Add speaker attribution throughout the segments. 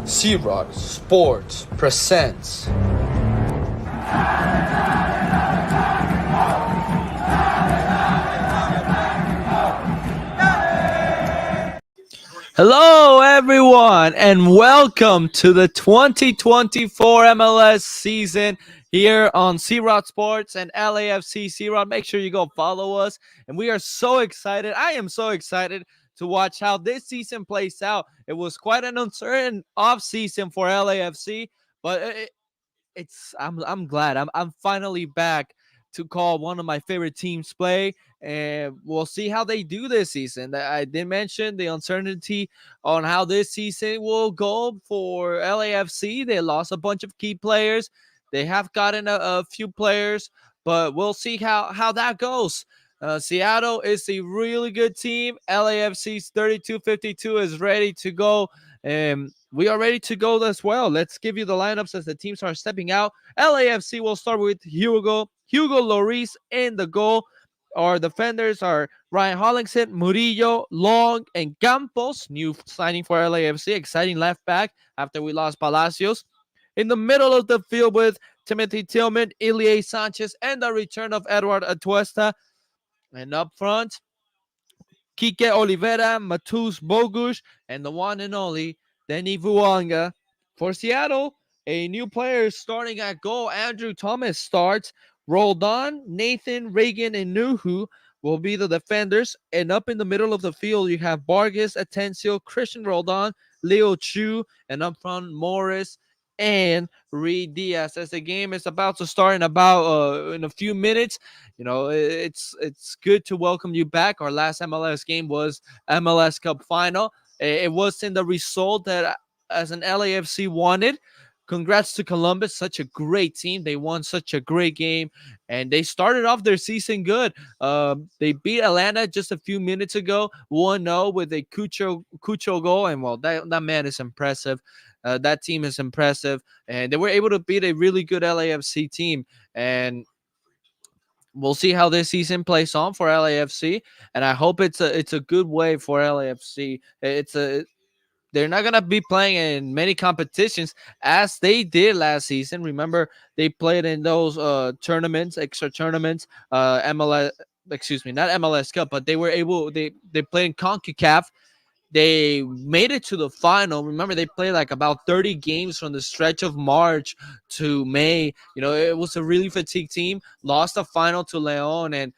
Speaker 1: C-Rock Sports presents. Hello, everyone, and welcome to the 2024 MLS season here on C-Rod Sports and LAFC C-Rod. Make sure you go follow us, and we are so excited. I am so excited to watch how this season plays out. It was quite an uncertain off season for LAFC, but I'm glad I'm finally back to call one of my favorite teams play, and we'll see how they do this season. I did mention the uncertainty on how this season will go for LAFC. They lost a bunch of key players. They have gotten a few players, but we'll see how that goes. Seattle is a really good team. LAFC's 32-52 is ready to go. We are ready to go as well. Let's give you the lineups as the teams are stepping out. LAFC will start with Hugo Lloris in the goal. Our defenders are Ryan Hollingshead, Murillo, Long, and Campos. New signing for LAFC. Exciting left back after we lost Palacios. In the middle of the field with Timothy Tillman, Ilie Sanchez, and the return of Edward Atuesta. And up front, Kike Oliveira, Matus Bogush, and the one and only Denny Vuanga. For Seattle, a new player starting at goal. Andrew Thomas starts. Roldan, Nathan, Reagan, and Nuhu will be the defenders. And up in the middle of the field, you have Vargas, Atencio, Christian Roldan, Leo Chu, and up front, Morris and Reed Diaz. As the game is about to start in a few minutes, it's good to welcome you back. Our last MLS game was MLS Cup final. It wasn't the result that as an LAFC wanted. Congrats to Columbus, such a great team. They won such a great game, and they started off their season good. They beat Atlanta just a few minutes ago, 1-0 with a Cucho goal, and well, that man is impressive. That team is impressive, and they were able to beat a really good LAFC team. And we'll see how this season plays on for LAFC, and I hope it's a good way for LAFC. They're not gonna be playing in many competitions as they did last season. Remember, they played in those tournaments, extra tournaments, MLS. Excuse me, not MLS Cup, but they played in CONCACAF. They made it to the final. Remember, they played like about 30 games from the stretch of March to May. It was a really fatigued team. Lost the final to Leon, and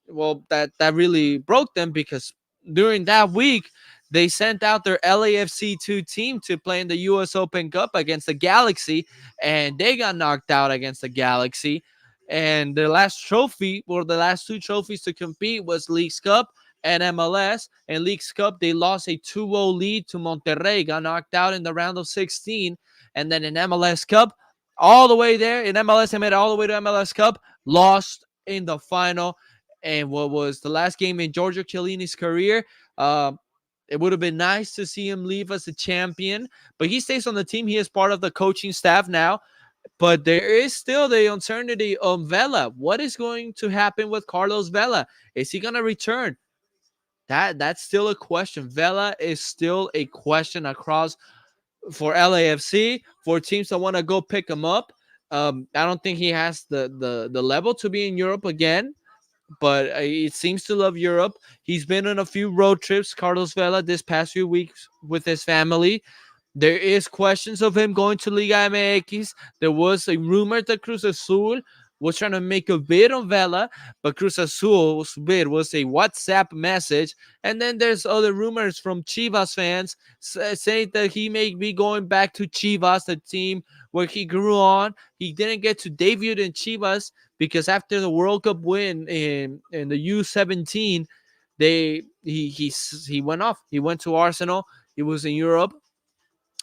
Speaker 1: well, that really broke them because during that week they sent out their LAFC2 team to play in the U.S. Open Cup against the Galaxy, and they got knocked out against the Galaxy. And the last two trophies to compete was Leagues Cup and MLS. In Leagues Cup, they lost a 2-0 lead to Monterrey, got knocked out in the round of 16. And then in MLS Cup, all the way there, in MLS, they made it all the way to MLS Cup, lost in the final. And what was the last game in Giorgio Chiellini's career, it would have been nice to see him leave as a champion, but he stays on the team. He is part of the coaching staff now. But there is still the uncertainty on Vela. What is going to happen with Carlos Vela? Is he going to return? That's still a question. Vela is still a question across for LAFC, for teams that want to go pick him up. I don't think he has the level to be in Europe again, but it seems to love Europe. He's been on a few road trips, Carlos Vela, this past few weeks with his family. There is questions of him going to Liga MX. There was a rumor that Cruz Azul was trying to make a bid on Vela, but Cruz Azul's bid was a WhatsApp message. And then there's other rumors from Chivas fans saying that he may be going back to Chivas, the team where he grew on. He didn't get to debut in Chivas because after the World Cup win in the U17, he went off. He went to Arsenal. He was in Europe.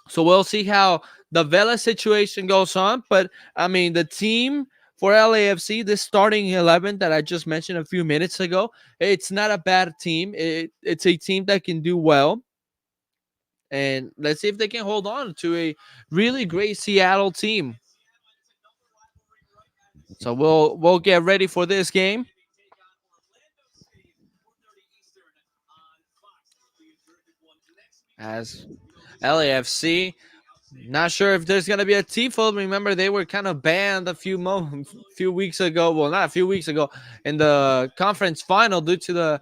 Speaker 1: So we'll see how the Vela situation goes on. But I mean, the team for LAFC, this starting 11 that I just mentioned a few minutes ago, it's not a bad team. It's a team that can do well. And let's see if they can hold on to a really great Seattle team. So we'll get ready for this game. As LAFC Not sure if there's gonna be a tifo. Remember, they were kind of banned a few weeks ago. Well, not a few weeks ago in the conference final due to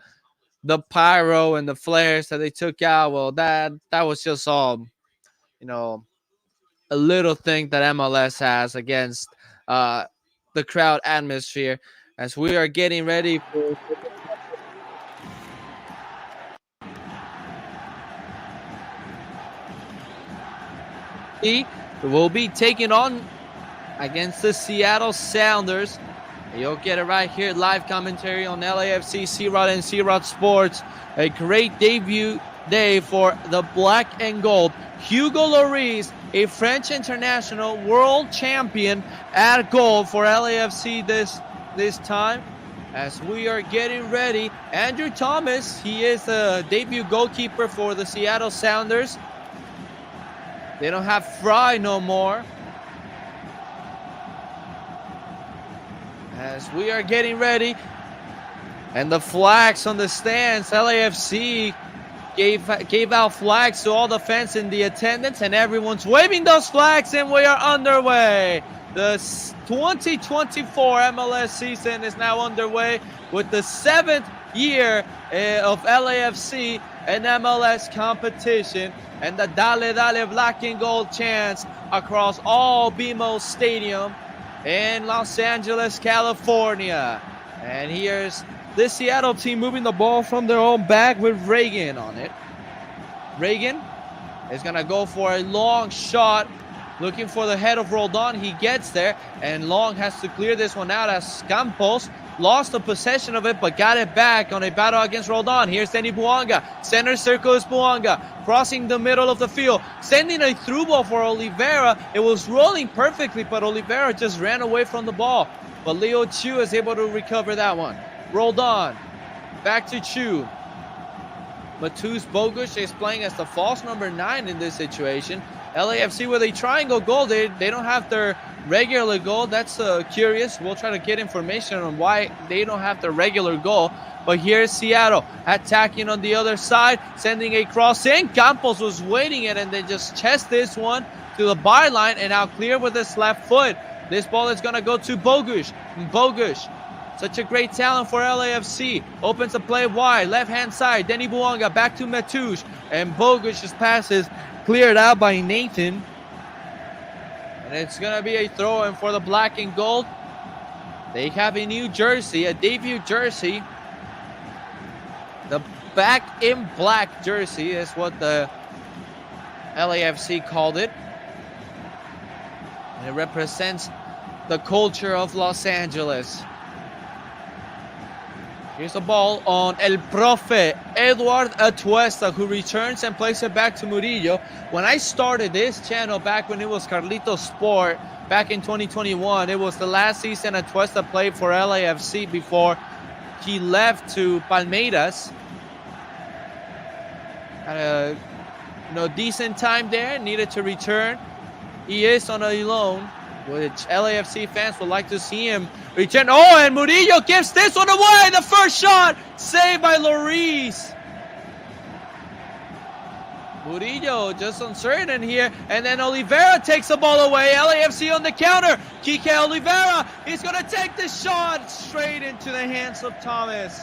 Speaker 1: the pyro and the flares that they took out. Well, that was just all, you know, a little thing that MLS has against uh, the crowd atmosphere. As we are getting ready for will be taking on against the Seattle Sounders. You'll get it right here, live commentary on LAFC, C-Rod, and C-Rod Sports. A great debut day for the black and gold. Hugo Lloris, a French international world champion at goal for LAFC this time. As we are getting ready, Andrew Thomas, he is the debut goalkeeper for the Seattle Sounders. They don't have Fry no more. As we are getting ready, and the flags on the stands, LAFC gave out flags to all the fans in the attendance, and everyone's waving those flags, and we are underway. The 2024 MLS season is now underway with the 7th year of LAFC and MLS competition, and the Dale Dale Black and Gold chants across all BMO Stadium in Los Angeles, California. And here's this Seattle team moving the ball from their own back with Reagan on it. Reagan is going to go for a long shot, looking for the head of Roldan. He gets there, and Long has to clear this one out as Campos lost the possession of it, but got it back on a battle against Roldan. Here's Denny Buanga. Center circle is Buanga, crossing the middle of the field, sending a through ball for Oliveira. It was rolling perfectly, but Oliveira just ran away from the ball. But Leo Chu is able to recover that one. Roldan, back to Chu. Matus Bogusz is playing as the false number 9 in this situation. LAFC with a triangle goal. They don't have their regular goal. That's curious. We'll try to get information on why they don't have the regular goal. But here's Seattle attacking on the other side, sending a cross in. Campos was waiting it and then just chest this one to the byline, and now clear with his left foot. This ball is going to go to Bogusz. Bogusz, such a great talent for LAFC. Opens the play wide, left-hand side. Denny Buanga back to Matus. And Bogusz just passes, cleared out by Nathan. And it's going to be a throw-in for the black and gold. They have a new jersey, a debut jersey. The back in black jersey is what the LAFC called it. And it represents the culture of Los Angeles. Here's the ball on El Profe, Eduard Atuesta, who returns and plays it back to Murillo. When I started this channel back when it was Carlitos Sport, back in 2021, it was the last season Atuesta played for LAFC before he left to Palmeiras. Had a decent time there, needed to return. He is on a loan, which LAFC fans would like to see him return. Oh, and Murillo gives this one away. The first shot saved by Lloris. Murillo just uncertain here. And then Oliveira takes the ball away. LAFC on the counter. Kike Oliveira, he's going to take the shot straight into the hands of Thomas.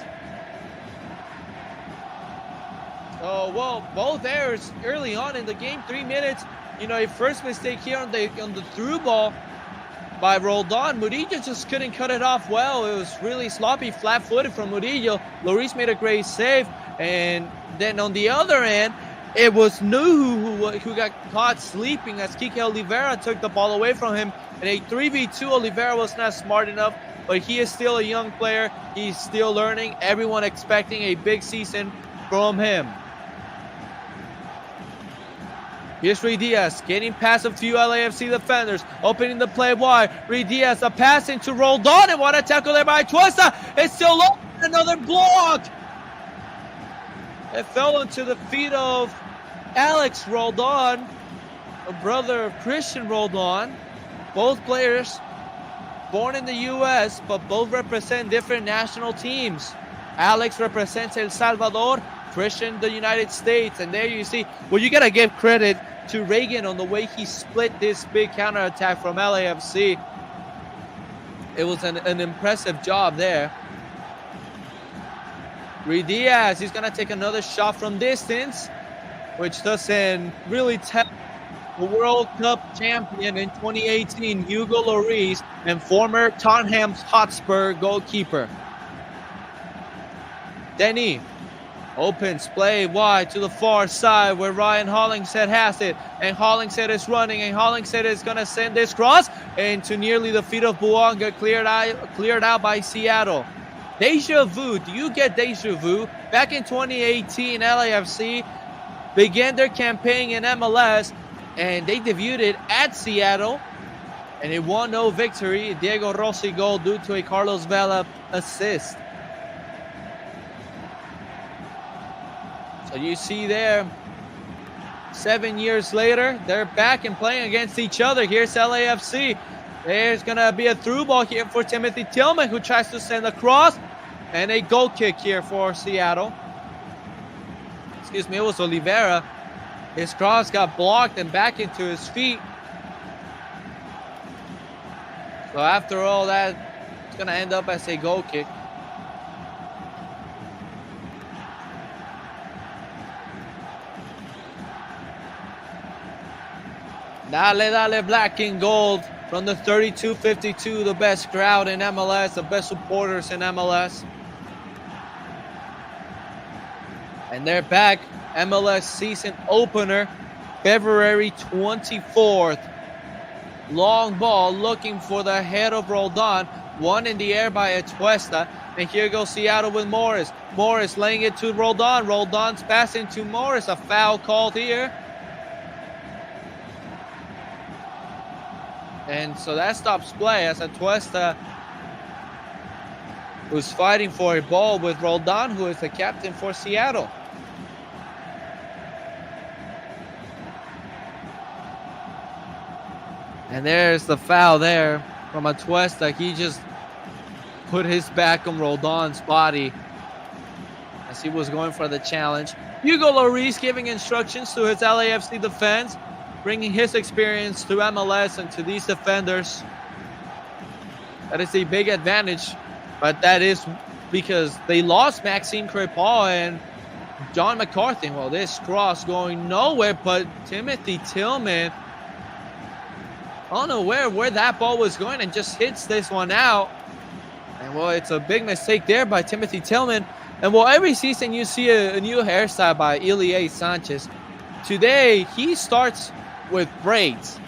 Speaker 1: Oh, well, both errors early on in the game. 3 minutes. A first mistake here on the through ball by Roldan. Murillo just couldn't cut it off well. It was really sloppy, flat-footed from Murillo. Lloris made a great save. And then on the other end, it was Nuhu who got caught sleeping as Kike Oliveira took the ball away from him. In a 3v2, Oliveira was not smart enough, but he is still a young player. He's still learning. Everyone expecting a big season from him. Here's Rui Diaz getting past a few LAFC defenders, opening the play wide. Rui Diaz, a pass into Roldan, and what a tackle there by Atuesta. It's still open, another block. It fell into the feet of Alex Roldan, a brother of Christian Roldan. Both players born in the U.S., but both represent different national teams. Alex represents El Salvador, Christian the United States. And there you see, well, you got to give credit to Reagan on the way he split this big counterattack from LAFC. It was an impressive job there. Ruiz Diaz, he's going to take another shot from distance, which doesn't really tell the World Cup champion in 2018, Hugo Lloris, and former Tottenham Hotspur goalkeeper. Denny opens play wide to the far side where Ryan Hollingshead has it. And Hollingshead is running, and Hollingshead is going to send this cross into nearly the feet of Bouanga, cleared out by Seattle. Deja vu. Do you get deja vu? Back in 2018, LAFC began their campaign in MLS, and they debuted at Seattle, and it 1-0 victory. Diego Rossi goal due to a Carlos Vela assist. So you see there, 7 years later, they're back and playing against each other. Here's LAFC. There's going to be a through ball here for Timothy Tillman, who tries to send a cross, and a goal kick here for Seattle. Excuse me, it was Oliveira. His cross got blocked and back into his feet. So after all that, it's going to end up as a goal kick. Dale, black and gold from the 3252, the best crowd in MLS, the best supporters in MLS. And they're back. MLS season opener, February 24th. Long ball looking for the head of Roldan. One in the air by Atuesta. And here goes Seattle with Morris. Morris laying it to Roldan. Roldan's passing to Morris. A foul called here. And so that stops play as Atuesta, who's fighting for a ball with Roldan, who is the captain for Seattle. And there's the foul there from Atuesta. He just put his back on Roldan's body as he was going for the challenge. Hugo Lloris giving instructions to his LAFC defense, bringing his experience to MLS and to these defenders. That is a big advantage, but that is because they lost Maxime Crépin and John McCarthy. Well, this cross going nowhere, but Timothy Tillman, unaware where that ball was going, and just hits this one out. And well, it's a big mistake there by Timothy Tillman. And well, every season you see a new hairstyle by Ilie Sanchez. Today, he starts with braids.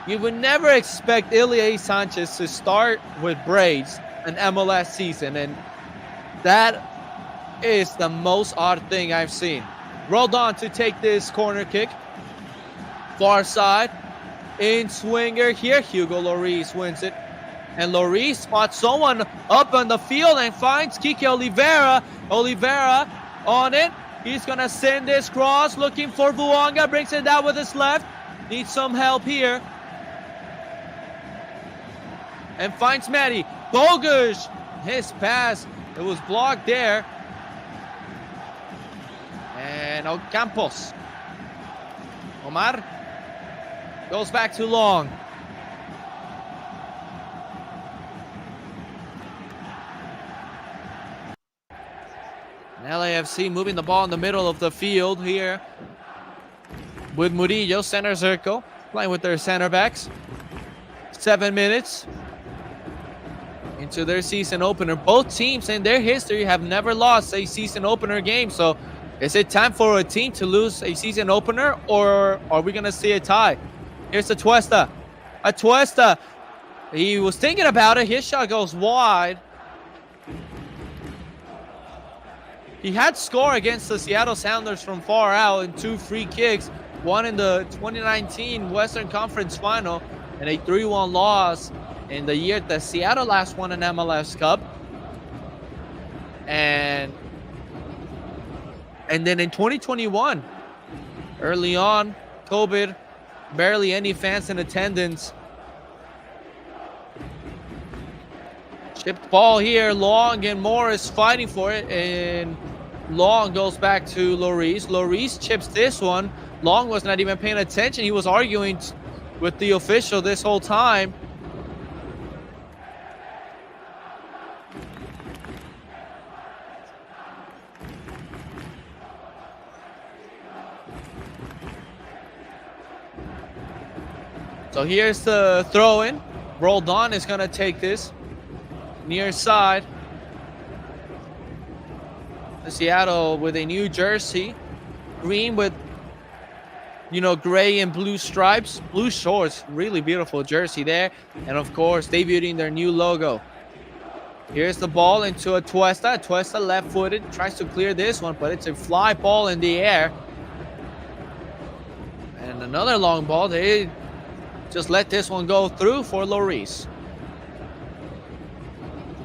Speaker 1: You would never expect Ilie Sanchez to start with braids an MLS season, and that is the most odd thing I've seen. Roldan to take this corner kick. Far side. In swinger here, Hugo Lloris wins it. And Lloris spots someone up on the field and finds Kike Oliveira. Oliveira on it. He's going to send this cross, looking for Bouanga. Brings it down with his left. Needs some help here. And finds Matty. Bogusz. His pass. It was blocked there. And Ocampos. Omar goes back to Long. And LAFC moving the ball in the middle of the field here with Murillo, center circle, playing with their center backs. 7 minutes into their season opener. Both teams in their history have never lost a season opener game. So is it time for a team to lose a season opener, or are we going to see a tie? Here's Atuesta. Atuesta. He was thinking about it. His shot goes wide. He had scored against the Seattle Sounders from far out in 2 free kicks. One in the 2019 Western Conference Final and a 3-1 loss in the year that Seattle last won an MLS Cup. And then in 2021, early on, COVID, barely any fans in attendance. Chipped ball here, Long and Morris fighting for it, and Long goes back to Lloris. Lloris chips this one Long was not even paying attention. He was arguing with the official this whole time. So here's the throw in. Roldan is going to take this near side. Seattle with a new jersey, green with, gray and blue stripes, blue shorts, really beautiful jersey there. And of course, debuting their new logo. Here's the ball into a Tuesta. Tuesta left-footed, tries to clear this one, but it's a fly ball in the air. And another long ball. They just let this one go through for Lloris.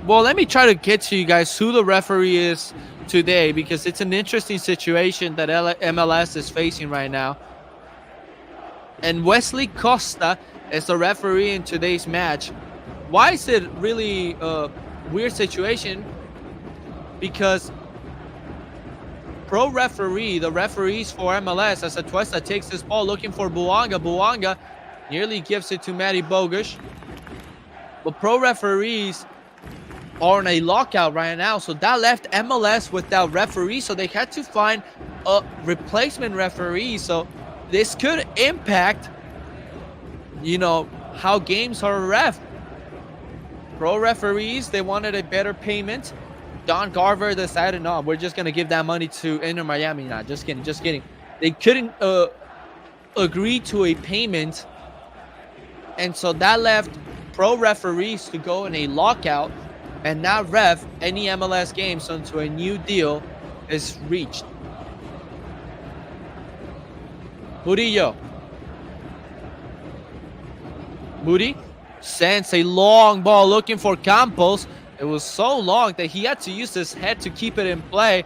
Speaker 1: Well, let me try to get to you guys who the referee is today, because it's an interesting situation that MLS is facing right now. And Wesley Costa is the referee in today's match. Why is it really a weird situation? Because pro referee, the referees for MLS, as Atuesta takes this ball looking for Buanga. Buanga nearly gives it to Matty Bogusz. But pro referees are on a lockout right now, so that left MLS without referee, so they had to find a replacement referee. So this could impact, how games are ref. Pro referees, they wanted a better payment. Don Garver decided, no, we're just gonna give that money to Inter Miami. Nah, just kidding. They couldn't agree to a payment, and so that left pro referees to go in a lockout and not ref any MLS games until a new deal is reached. Murillo. Moody sends a long ball looking for Campos. It was so long that he had to use his head to keep it in play.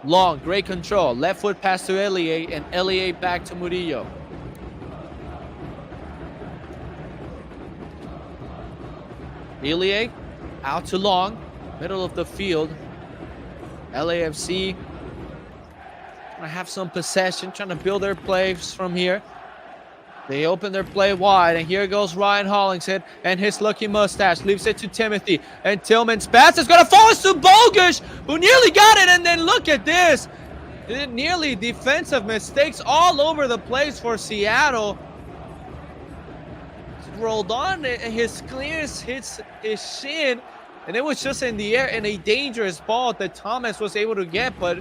Speaker 1: Long, great control. Left foot pass to Elie, and Elie back to Murillo. Elie out to Long, middle of the field. LAFC trying to have some possession, trying to build their plays from here. They open their play wide, and here goes Ryan Hollingshead, and his lucky mustache leaves it to Timothy. And Tillman's pass is going to fall to Bogusz, who nearly got it, and then look at this. Nearly defensive mistakes all over the place for Seattle. Rolled on, his clearance hits his shin, and it was just in the air, and a dangerous ball that Thomas was able to get, but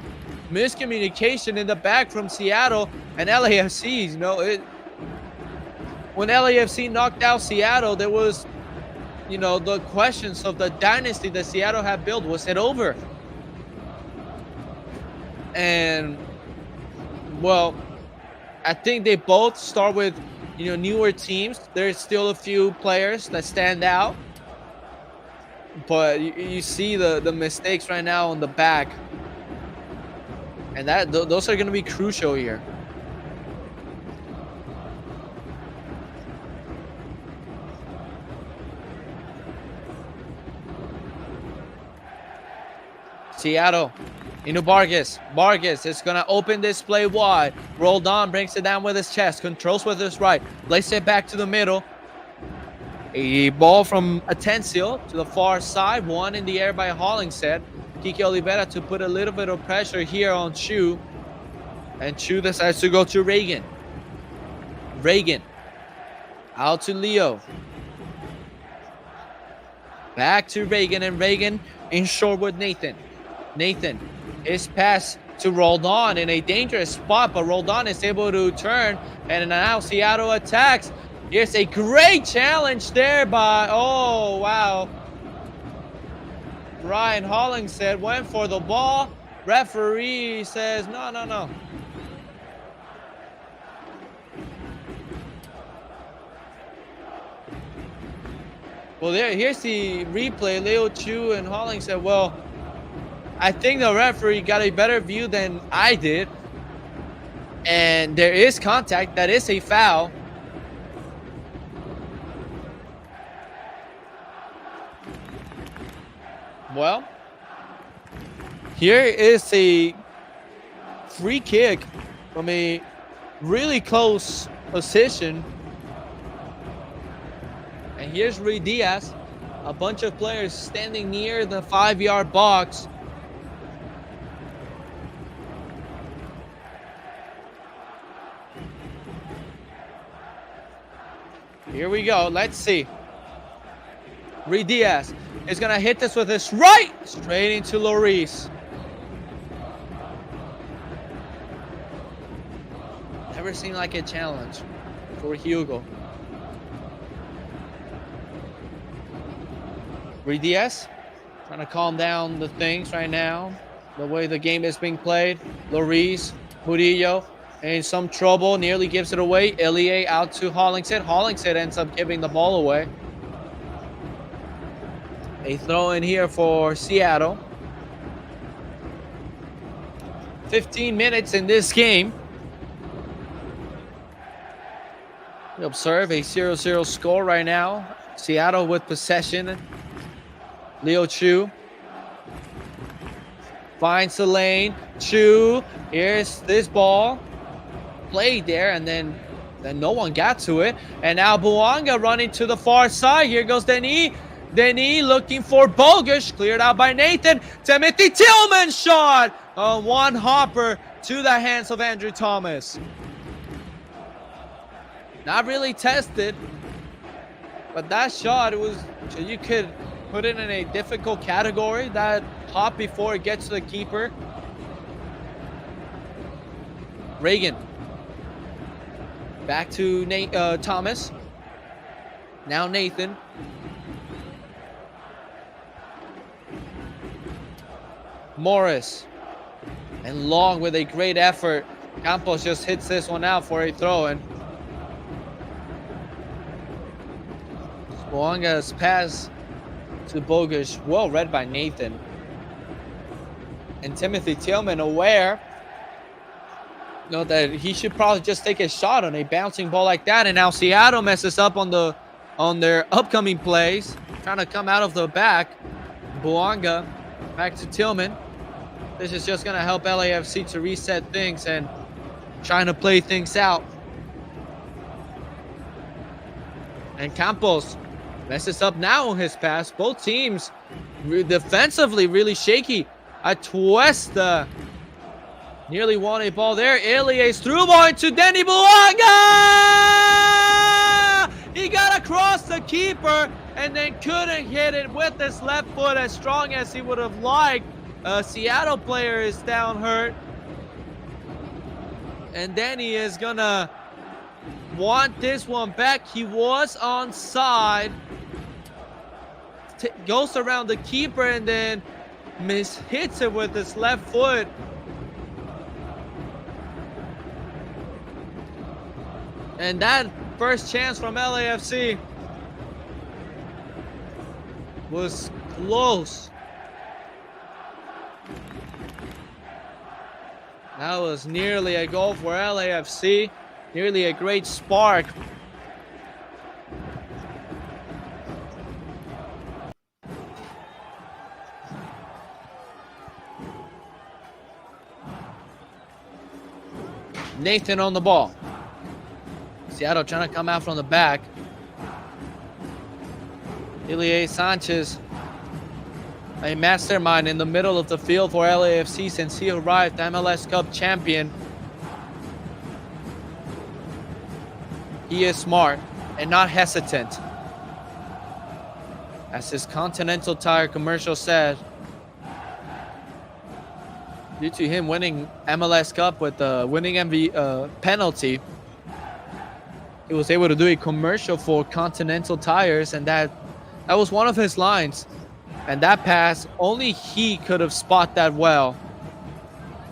Speaker 1: miscommunication in the back from Seattle and LAFC. When LAFC knocked out Seattle, there was, the questions of the dynasty that Seattle had built. Was it over? And, well, I think they both start with, newer teams. There's still a few players that stand out, but you see the mistakes right now on the back, and those are going to be crucial here. Seattle into Vargas. Vargas is going to open this play wide. Roldan brings it down with his chest. Controls with his right. Plays it back to the middle. A ball from Atencio to the far side. One in the air by Hollingshead. Kike Oliveira to put a little bit of pressure here on Chu. And Chu decides to go to Reagan. Reagan. Out to Leo. Back to Reagan. And Reagan in short with Nathan. Nathan, his pass to Roldan in a dangerous spot, but Roldan is able to turn, and now Seattle attacks. Here's a great challenge there by, oh, wow. Ryan Hollingshead went for the ball. Referee says, no. Well, here's the replay. Leo Chu and Hollingshead, well, I think the referee got a better view than I did. And there is contact. That is a foul. Well, here is a free kick from a really close position. And here's Ruiz Diaz. A bunch of players standing near the 5-yard box. Here we go. Let's see. Ruiz Diaz is going to hit this with his right straight into Lloris. Never seemed like a challenge for Hugo. Ruiz Diaz trying to calm down the things right now. The way the game is being played. Lloris, Murillo in some trouble. Nearly gives it away. Ilie out to Hollingshead. Hollingshead ends up giving the ball away. A throw in here for Seattle. 15 minutes in this game. We observe a 0-0 score right now. Seattle with possession. Leo Chu finds the lane. Chu, here's this ball. Played there, and then no one got to it. And now Buanga running to the far side. Here goes Denis. Denis looking for Bogusz. Cleared out by Nathan. Timothy Tillman shot. One hopper to the hands of Andrew Thomas. Not really tested, but that shot, it was, you could put it in a difficult category. That hop before it gets to the keeper. Reagan. Back to Thomas. Now Nathan. Morris. And Long with a great effort. Campos just hits this one out for a throw-in. Buanga's pass to Bogusz, well read by Nathan. And Timothy Tillman aware, that he should probably just take a shot on a bouncing ball like that. And now Seattle messes up on their upcoming plays, trying to come out of the back. Buanga back to Tillman. This is just going to help LAFC to reset things and trying to play things out. And Campos messes up now on his pass. Both teams defensively really shaky. Atuesta nearly won a ball there. Ilie's through ball into Denny Buanga! He got across the keeper and then couldn't hit it with his left foot as strong as he would have liked. A Seattle player is down hurt. And Denny is gonna want this one back. He was onside. Goes around the keeper and then hits it with his left foot. And that first chance from LAFC was close. That was nearly a goal for LAFC. Nearly a great spark. Nathan on the ball. Seattle trying to come out from the back. Ilie Sanchez, a mastermind in the middle of the field for LAFC since he arrived, MLS Cup champion. He is smart and not hesitant. As his Continental Tire commercial said, due to him winning MLS Cup with the winning penalty, he was able to do a commercial for Continental Tires, and that was one of his lines. And that pass, only he could have spotted that well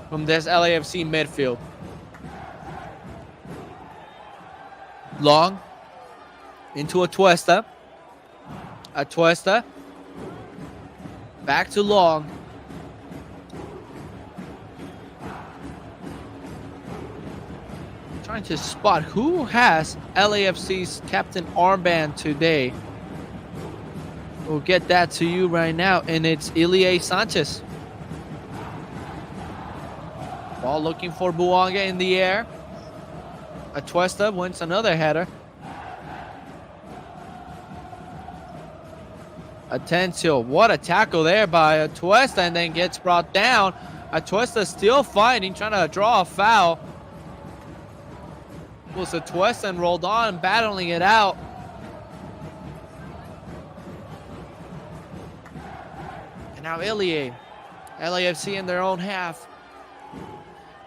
Speaker 1: from this LAFC midfield. Long into Atuesta. Atuesta back to Long. Trying to spot who has LAFC's captain armband today. We'll get that to you right now, and it's Ilie Sanchez. Ball looking for Buanga in the air. Atuesta wins another header. Atencio, what a tackle there by Atuesta, and then gets brought down. Atuesta still fighting, trying to draw a foul. It was Atuesta and Roldan battling it out. And now Ilie, LAFC in their own half.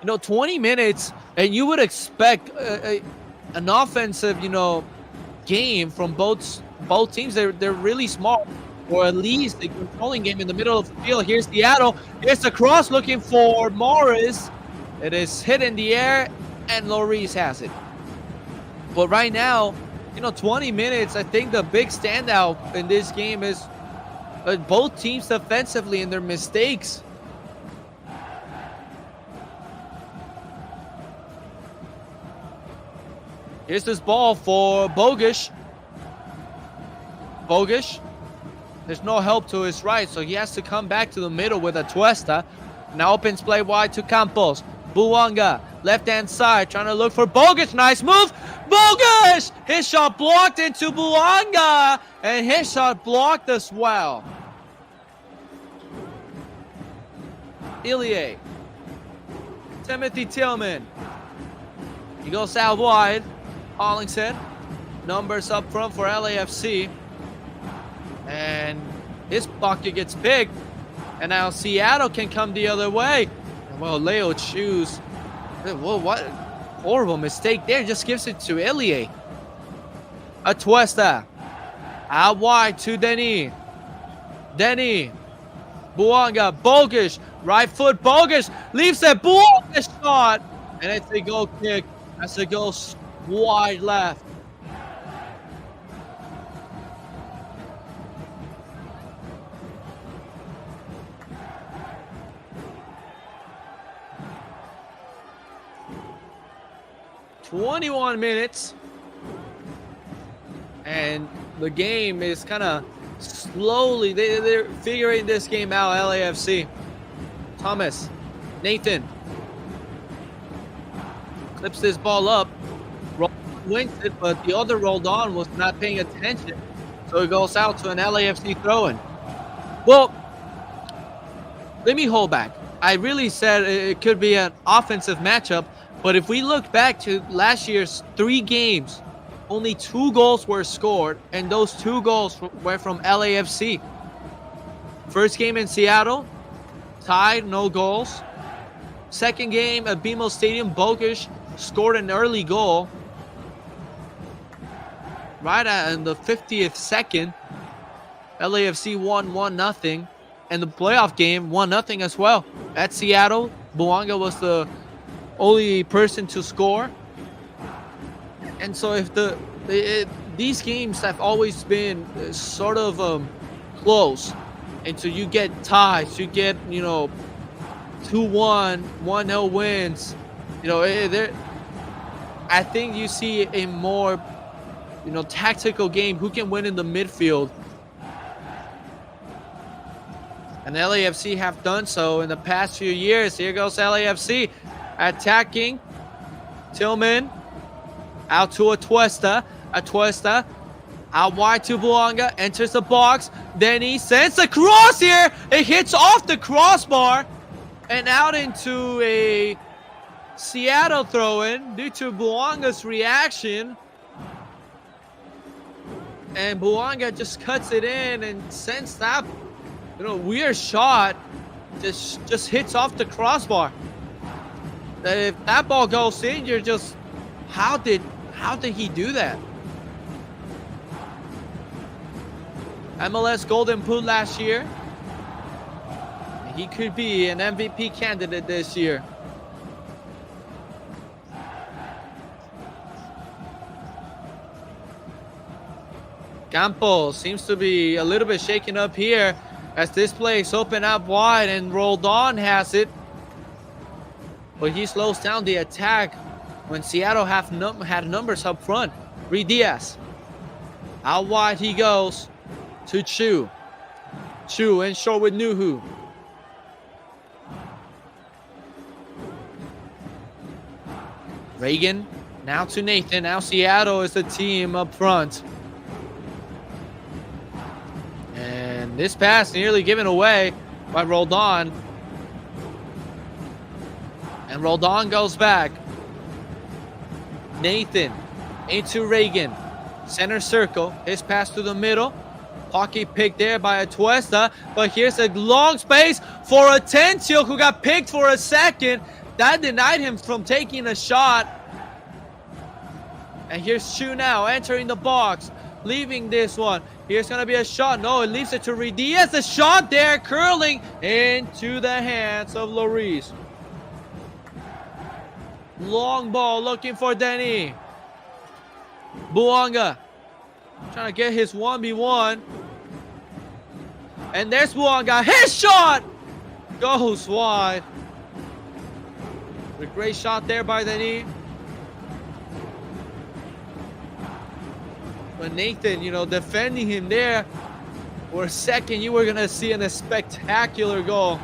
Speaker 1: 20 minutes, and you would expect an offensive, game from both teams. They're really smart, or at least a controlling game in the middle of the field. Here's Seattle. Here's the cross looking for Morris. It is hit in the air, and Lloris has it. But right now, 20 minutes, I think the big standout in this game is both teams defensively and their mistakes. Here's this ball for Bogish. Bogish. There's no help to his right, so he has to come back to the middle with Atuesta. Now opens play wide to Campos. Buanga, left-hand side, trying to look for Bogish. Nice move. Bogish! His shot blocked into Buanga, and his shot blocked as well. Ilie. Timothy Tillman. He goes out wide. Hollington, numbers up front for LAFC, and his pocket gets picked, and now Seattle can come the other way. Well, Leo Chus, whoa, what horrible mistake there, just gives it to Ilie. Atuesta, out wide to Denis. Buanga, Bogish, right foot, Bogish, leaves that Buanga shot, and it's a goal kick as it goes wide left. "21 minutes, and the game is kind of slowly, they're figuring this game out, LAFC. Thomas, Nathan, clips this ball up. Wins it, but the other Roldan was not paying attention, so it goes out to an LAFC throw-in. Well, let me hold back. I really said it could be an offensive matchup, but if we look back to last year's 3 games, only 2 goals were scored, and those 2 goals were from LAFC. First game in Seattle, tied, no goals. Second game at BMO Stadium, Bogish scored an early goal. Right in the 50th second, LAFC won 1-0, and the playoff game 1-0 as well. At Seattle, Buanga was the only person to score. And so if these games have always been sort of close, until you get ties, you get 2-1, 1-0 wins. I think you see a more tactical game, who can win in the midfield. And LAFC have done so in the past few years. Here goes LAFC attacking. Tillman out to Atuesta. Atuesta out wide to Buanga. Enters the box. Then he sends a cross here. It hits off the crossbar and out into a Seattle throw-in due to Buanga's reaction. And Buanga just cuts it in and sends that weird shot. Just hits off the crossbar. If that ball goes in, you're just, how did he do that? MLS Golden Boot last year. He could be an MVP candidate this year. Campos seems to be a little bit shaken up here as this place open up wide, and Roldan has it. But he slows down the attack when Seattle had numbers up front. Reed Diaz. Out wide he goes to Chu. Chu in short with Nuhu. Reagan now to Nathan. Now Seattle is the team up front. And this pass nearly given away by Roldan. And Roldan goes back. Nathan into Reagan. Center circle. His pass to the middle. Pocket pick there by Atuesta. But here's a long space for Atencio, who got picked for a second. That denied him from taking a shot. And here's Chu now entering the box. Leaving this one. Here's going to be a shot. No, it leaves it to Diaz. The shot there, curling into the hands of Lloris. Long ball looking for Denny. Buanga trying to get his 1v1. And there's Buanga. His shot goes wide. A great shot there by Denny. But Nathan, defending him there for a second, you were going to see a spectacular goal.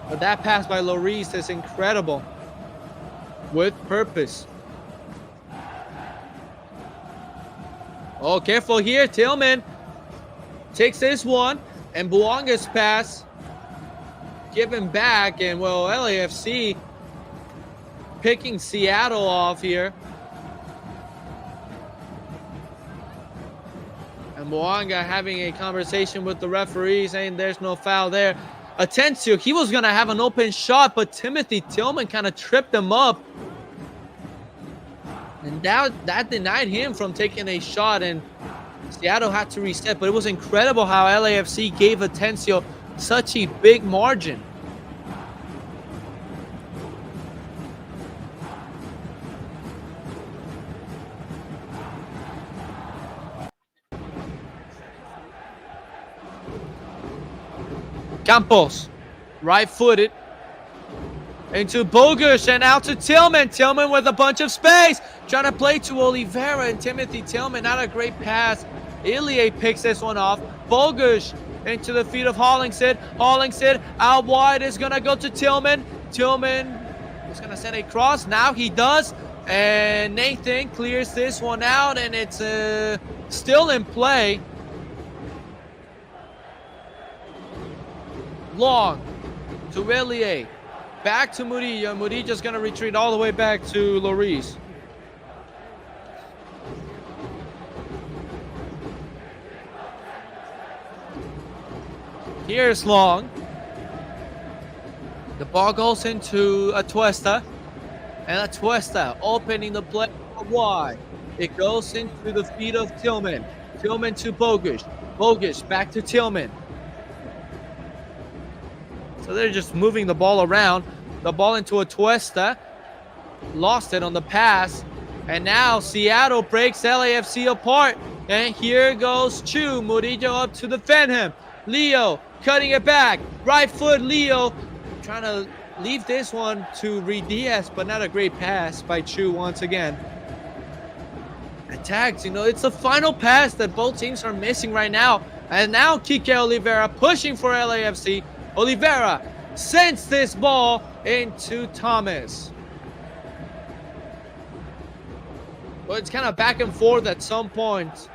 Speaker 1: But that pass by Lloris is incredible. With purpose. Oh, careful here. Tillman takes this one. And Buanga's pass given back. And, well, LAFC picking Seattle off here. And Buanga having a conversation with the referee saying there's no foul there. Atencio, he was going to have an open shot, but Timothy Tillman kind of tripped him up. And that denied him from taking a shot, and Seattle had to reset. But it was incredible how LAFC gave Atencio such a big margin. Campos, right-footed, into Bogusz and out to Tillman. Tillman with a bunch of space, trying to play to Oliveira and Timothy Tillman. Not a great pass. Ilie picks this one off. Bogusz into the feet of Hollingshead. Hollingshead out wide is going to go to Tillman. Tillman is going to send a cross. Now he does. And Nathan clears this one out, and it's still in play. Long to Ilie. Back to Murillo. Murillo's going to retreat all the way back to Lloris. Here's Long. The ball goes into Atuesta. And Atuesta opening the play wide. It goes into the feet of Tillman. Tillman to Bogusz. Bogusz back to Tillman. So they're just moving the ball around. The ball into Atuesta. Lost it on the pass. And now Seattle breaks LAFC apart. And here goes Chu. Murillo up to defend him. Leo cutting it back. Right foot Leo. Trying to leave this one to Diaz, but not a great pass by Chu once again. Attacks, it's the final pass that both teams are missing right now. And now Kike Oliveira pushing for LAFC. Oliveira sends this ball into Thomas. Well, it's kind of back and forth at some points.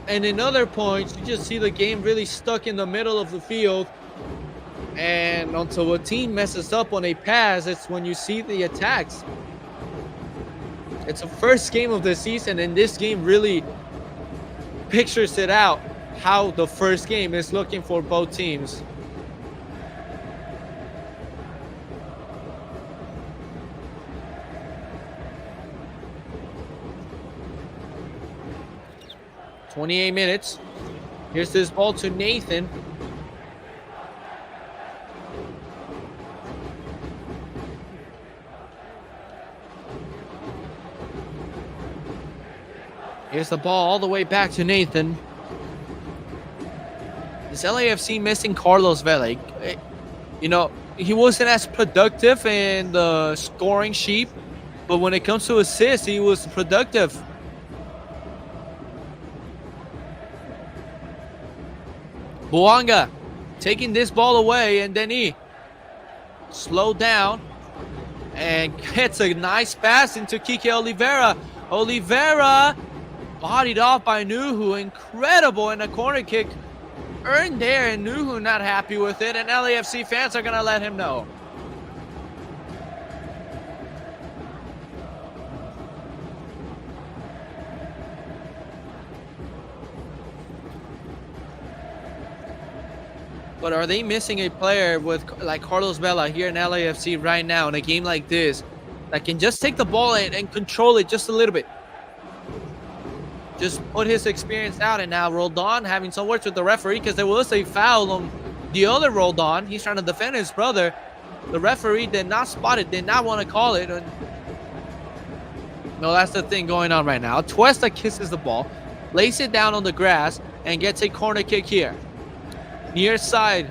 Speaker 1: And in other points, you just see the game really stuck in the middle of the field. And until a team messes up on a pass, it's when you see the attacks. It's the first game of the season, and this game really pictures it out, how the first game is looking for both teams. "28 minutes. Here's this ball to Nathan. Here's the ball all the way back to Nathan. Is LAFC missing Carlos Vela? He wasn't as productive in the scoring sheet, but when it comes to assists, he was productive. Buanga taking this ball away, and then he slowed down. and hits a nice pass into Kike Oliveira. Oliveira bodied off by Nuhu. Incredible, and a corner kick earned there, and Nuhu not happy with it, and LAFC fans are going to let him know. But are they missing a player with like Carlos Vela here in LAFC right now in a game like this that can just take the ball and control it just a little bit? Just put his experience out. And now Roldan having some words with the referee because there was a foul on the other Roldan. He's trying to defend his brother. The referee did not spot it, did not want to call it. And no, that's the thing going on right now. Tuesta kisses the ball, lays it down on the grass, and gets a corner kick here. Near side.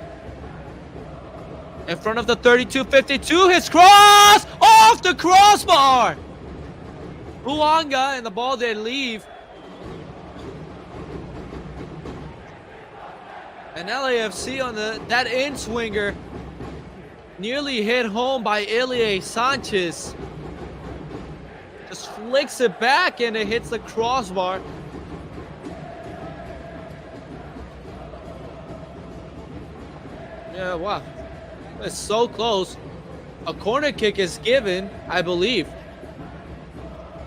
Speaker 1: In front of the 32-52. His cross! Off the crossbar! Buanga, and the ball did leave. And LAFC on that in-swinger nearly hit home by Ilie Sanchez. Just flicks it back and it hits the crossbar. Yeah, wow. It's so close. A corner kick is given, I believe.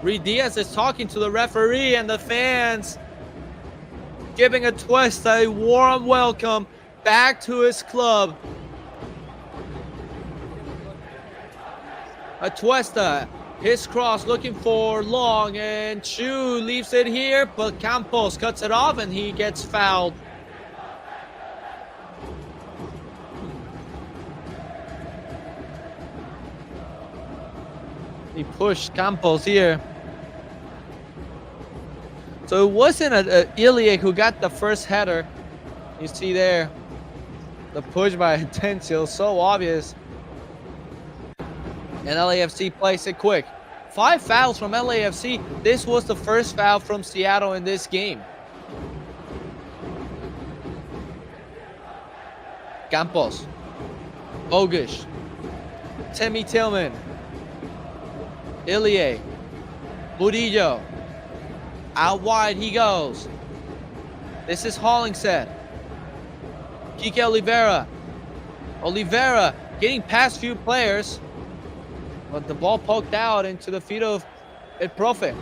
Speaker 1: Reed Diaz is talking to the referee and the fans, giving a Tuesta a warm welcome back to his club. A Tuesta, his cross looking for Long, and Chu leaves it here, but Campos cuts it off and he gets fouled. He pushed Campos here. So it wasn't Ilie who got the first header. You see there, the push by Atencio, so obvious. And LAFC plays it quick. 5 fouls from LAFC. This was the first foul from Seattle in this game. Campos, Bogusz, Temi Tillman, Ilie, Murillo. Out wide he goes. This is Hollingshead. Kike Oliveira. Oliveira getting past few players, but the ball poked out into the feet of El Profe.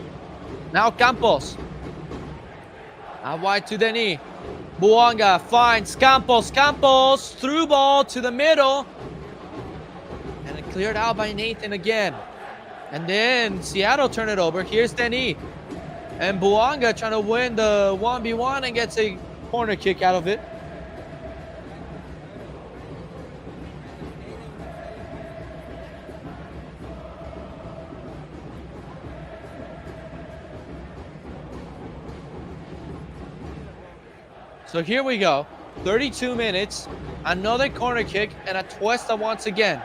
Speaker 1: Now Campos. Out wide to Denis. Buanga finds Campos. Campos through ball to the middle. And it cleared out by Nathan again. And then Seattle turn it over. Here's Denis. And Buanga trying to win the 1v1 and gets a corner kick out of it. So here we go. 32 minutes. Another corner kick and a Tuesta once again.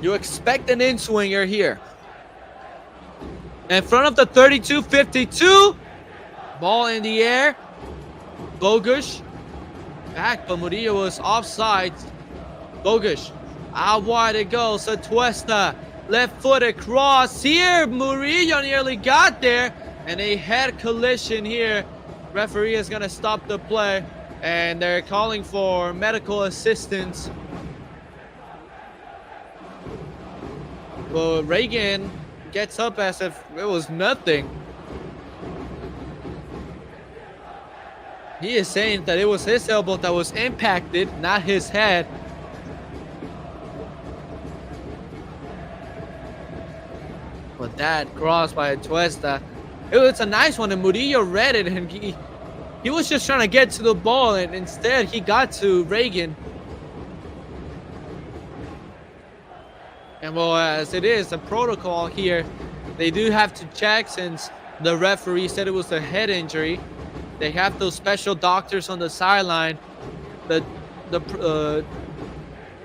Speaker 1: You expect an in-swinger here. In front of the 32-52. Ball in the air. Bogusz. Back, but Murillo was offside. Bogusz. Out wide it goes. So Tuesta. Left-footed cross. Here, Murillo nearly got there. And a head collision here. Referee is going to stop the play. And they're calling for medical assistance. Well, Reagan gets up as if it was nothing. He is saying that it was his elbow that was impacted, not his head. But that cross by Tuesta, it was a nice one, and Murillo read it, and he was just trying to get to the ball, and instead he got to Reagan. And well, as it is, the protocol here, they do have to check since the referee said it was a head injury. They have those special doctors on the sideline that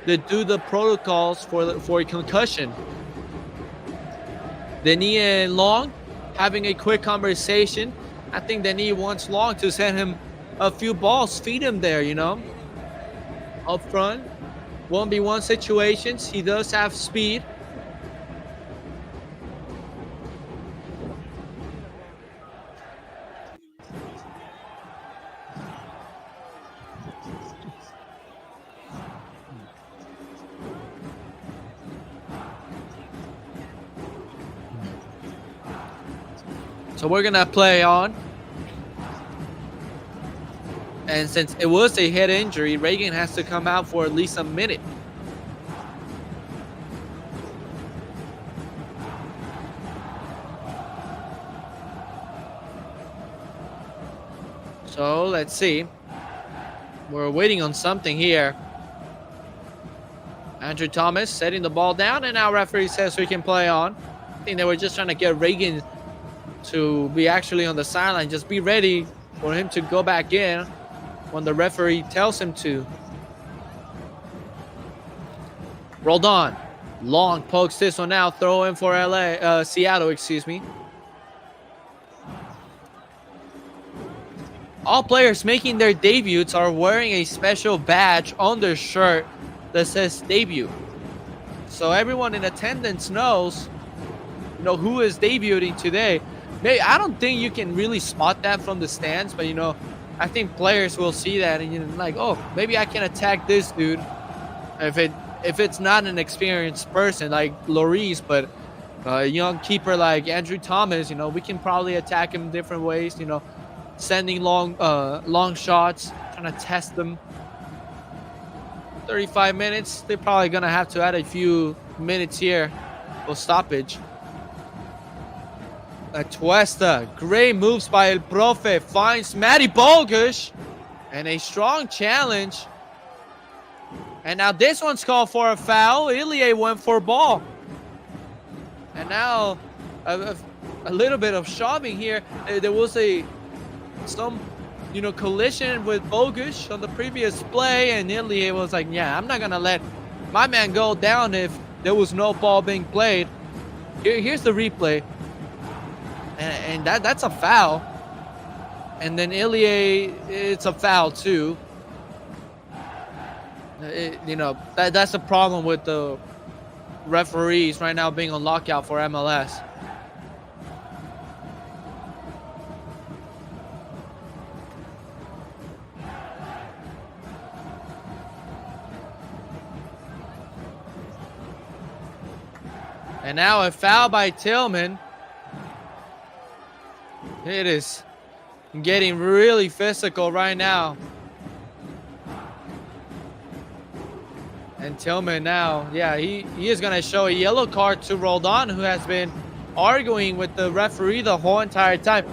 Speaker 1: do the protocols for a concussion. Denis and Long having a quick conversation. I think Denis wants Long to send him a few balls, feed him there, you know, up front. 1v1 situations. He does have speed. So we're gonna play on. And since it was a head injury, Reagan has to come out for at least a minute. So let's see. We're waiting on something here. Andrew Thomas setting the ball down, and now referee says we can play on. I think they were just trying to get Reagan to be actually on the sideline. Just be ready for him to go back in when the referee tells him to. Rolled on. Long pokes this one out. Throw in for Seattle, excuse me. All players making their debuts are wearing a special badge on their shirt that says debut. So everyone in attendance knows, who is debuting today. I don't think you can really spot that from the stands, but I think players will see that and like, oh, maybe I can attack this dude if it's not an experienced person like Lloris, but a young keeper like Andrew Thomas, we can probably attack him different ways, sending long shots, trying to test them. 35 minutes. They're probably gonna have to add a few minutes here for stoppage. Atuesta, great moves by El Profe, finds Matty Bogusz, and a strong challenge. And now this one's called for a foul. Ilie went for ball. And now a little bit of shoving here. There was some collision with Bogusz on the previous play, and Ilie was like, yeah, I'm not gonna let my man go down if there was no ball being played. Here's the replay. And that's a foul. And then Ilie, it's a foul too. That's the problem with the referees right now being on lockout for MLS. And now a foul by Tillman. It is getting really physical right now. And Tillman now, yeah, he is going to show a yellow card to Roldan, who has been arguing with the referee the whole entire time.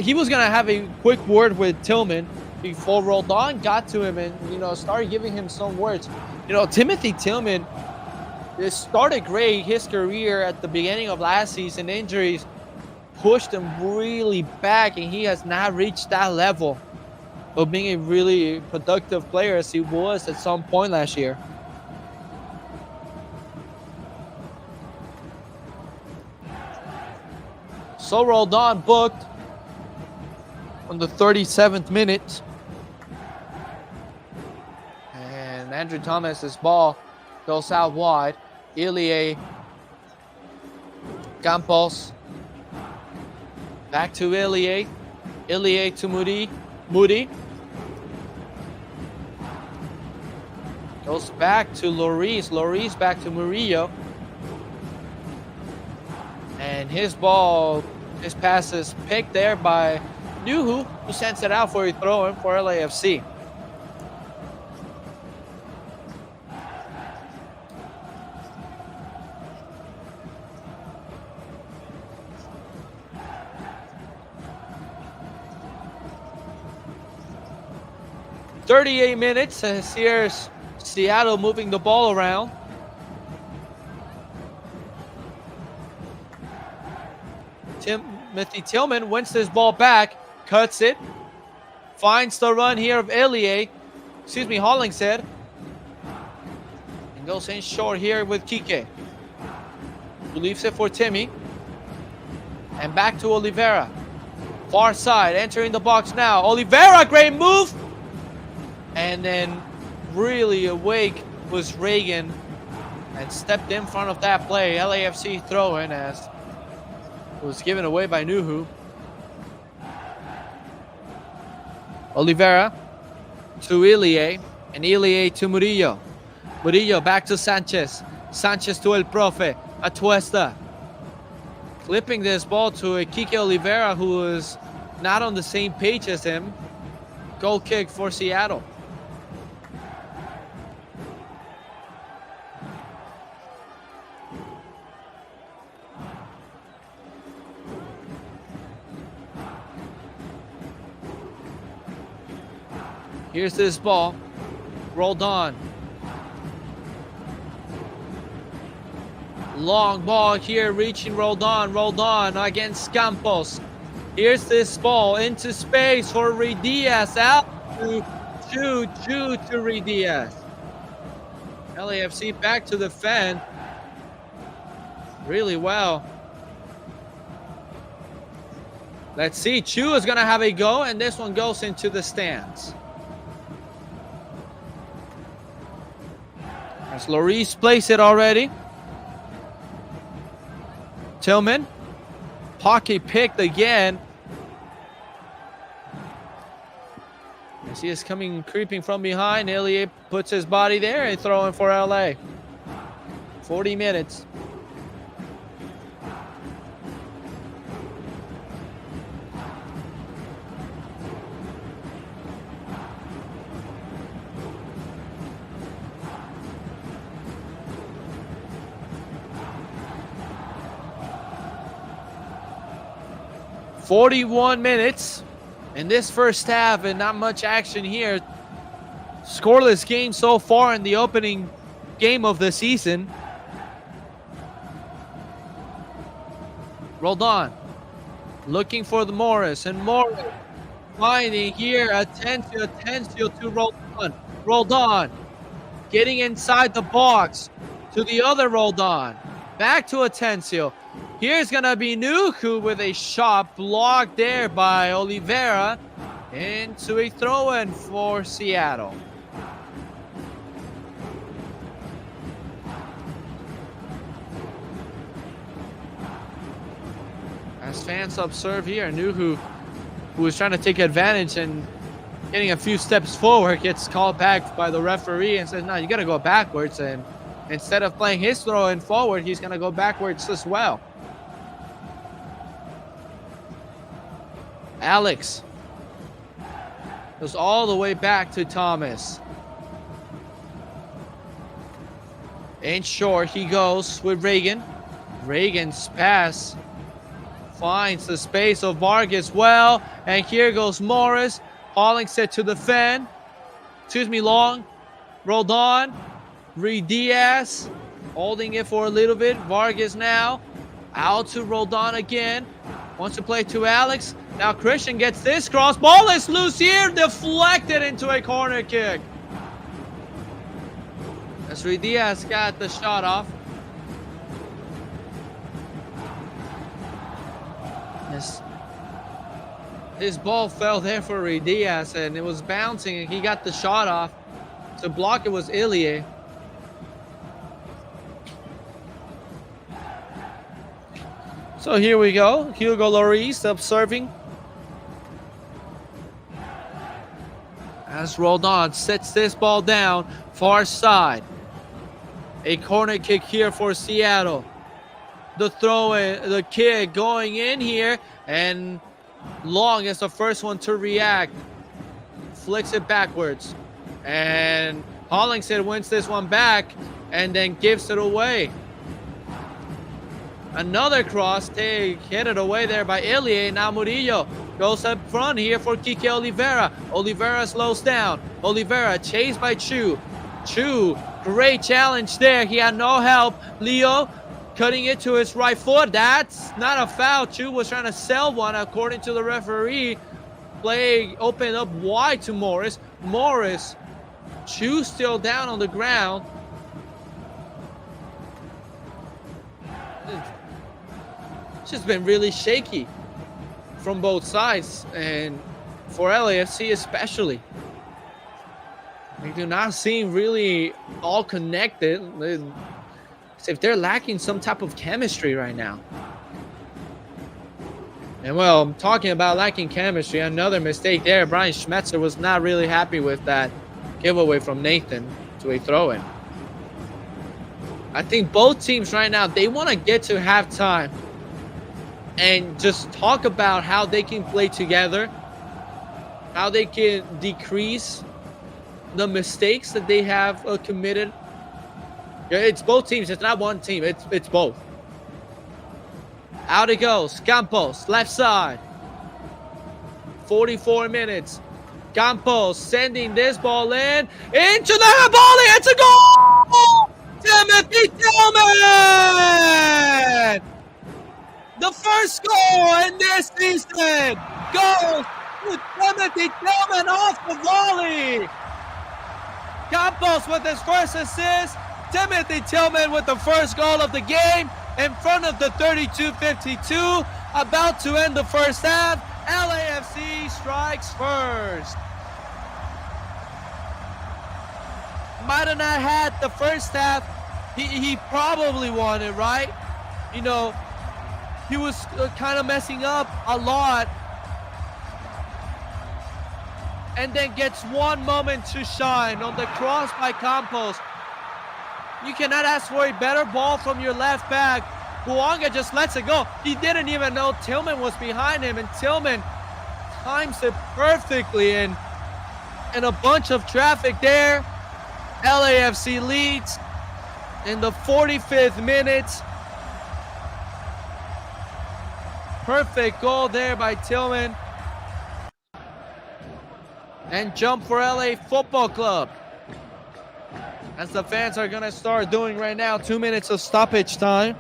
Speaker 1: He was going to have a quick word with Tillman before Roldan got to him and, started giving him some words. Timothy Tillman started great his career at the beginning of last season. Injuries pushed him really back, and he has not reached that level of being a really productive player as he was at some point last year. So Roldan booked on the 37th minute. And Andrew Thomas's ball goes out wide. Ilie Campos. Back to Ilie. Ilie to Moody. Moody. Goes back to Lloris. Lloris back to Murillo. And his pass is picked there by Nuhu, who sends it out for a throw-in for LAFC. "38 minutes, here's Seattle moving the ball around. Timothy Tillman wins this ball back, cuts it, finds the run here of Hollingshead, and goes in short here with Kike, who leaves it for Timmy, and back to Oliveira, far side, entering the box now. Oliveira, great move, and then really awake was Reagan and stepped in front of that play. LAFC throw-in as it was given away by Nuhu. Oliveira to Ilie, and Ilie to Murillo. Murillo back to Sanchez. Sanchez to El Profe. Atuesta. Flipping this ball to a Kike Oliveira, who is not on the same page as him. Goal kick for Seattle. Here's this ball. Rolled on. Long ball here, reaching Roldan against Campos. Here's this ball into space for Ruiz Diaz. Out to Chu to Ruiz Diaz. LAFC back to defend really well. Let's see. Chu is going to have a go, and this one goes into the stands. As Lloris plays it already. Tillman. Pocket picked again. As he is creeping from behind. Ilie puts his body there and throwing for LA. 40 minutes. "41 minutes in this first half, and not much action here. Scoreless game so far in the opening game of the season." Roldan looking for the Morris, and Morris finding here Atencio to Roldan. Roldan getting inside the box to the other Roldan. Back to Atencio. Here's going to be Nuhu with a shot blocked there by Oliveira into a throw-in for Seattle. As fans observe here, Nuhu, who is trying to take advantage and getting a few steps forward, gets called back by the referee and says, no, you got to go backwards. And instead of playing his throw-in forward, he's going to go backwards as well. Alex goes all the way back to Thomas. In short, he goes with Reagan. Reagan's pass finds the space of Vargas well. And here goes Morris. Hollingshead to defend. Long. Roldan. Ruiz Diaz. Holding it for a little bit. Vargas now. Out to Roldan again. Wants to play to Alex. Now Christian gets this cross. Ball is loose here. Deflected into a corner kick. As Ruiz Diaz got the shot off. His ball fell there for Ruiz Diaz, and it was bouncing, and he got the shot off. To block it was Ilie. So here we go. Hugo Lloris observing. As Roldan sets this ball down, far side. A corner kick here for Seattle. The throw in, the kick going in here, and Long is the first one to react. Flicks it backwards. And Hollingshead wins this one back and then gives it away. Another cross headed away there by Ilie. Now Murillo goes up front here for Kike Oliveira. Oliveira slows down. Oliveira chased by Chu. Chu, great challenge there. He had no help. Leo cutting it to his right foot. That's not a foul. Chu was trying to sell one according to the referee. Play opened up wide to Morris. Morris, Chu still down on the ground. It's just been really shaky from both sides, and for LAFC especially. They do not seem really all connected. As if they're lacking some type of chemistry right now. And well, I'm talking about lacking chemistry. Another mistake there. Brian Schmetzer was not really happy with that giveaway from Nathan to a throw-in. I think both teams right now, they want to get to halftime and just talk about how they can play together, how they can decrease the mistakes that they have committed. Yeah, it's both teams. It's not one team. It's both. Out it goes. Campos, left side. 44 minutes. Campos sending this ball in. Into the volley. It's a goal! Timothy Tillman! The first goal in this season goes to Timothy Tillman off the volley. Campos with his first assist. Timothy Tillman with the first goal of the game in front of the 32-52. About to end the first half. LAFC strikes first. Might have not had the first half he probably wanted, right? You know, he was kind of messing up a lot. And then gets one moment to shine on the cross by Campos. You cannot ask for a better ball from your left back. Buanga just lets it go. He didn't even know Tillman was behind him, and Tillman times it perfectly, and a bunch of traffic there. LAFC leads in the 45th minute. Perfect goal there by Tillman. And jump for LA Football Club, as the fans are going to start doing right now. 2 minutes of stoppage time.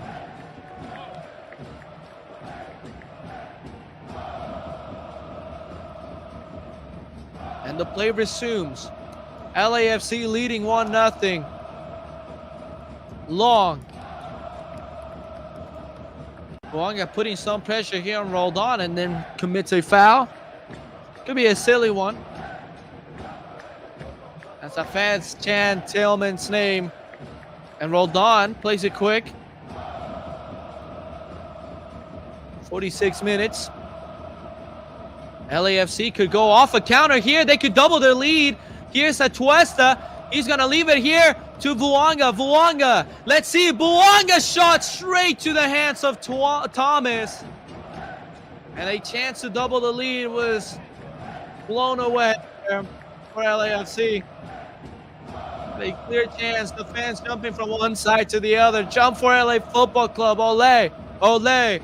Speaker 1: And the play resumes. LAFC leading 1-0. Long. Buanga putting some pressure here on Roldan and then commits a foul. Could be a silly one. As the fans chant Tillman's name. And Roldan plays it quick. 46 minutes. LAFC could go off a counter here. They could double their lead. Here's Atuesta. He's going to leave it here to Buanga. Buanga. Let's see. Buanga shot straight to the hands of Thomas. And a chance to double the lead was blown away there for LAFC. A clear chance. The fans jumping from one side to the other. Jump for LA Football Club. Ole. Ole.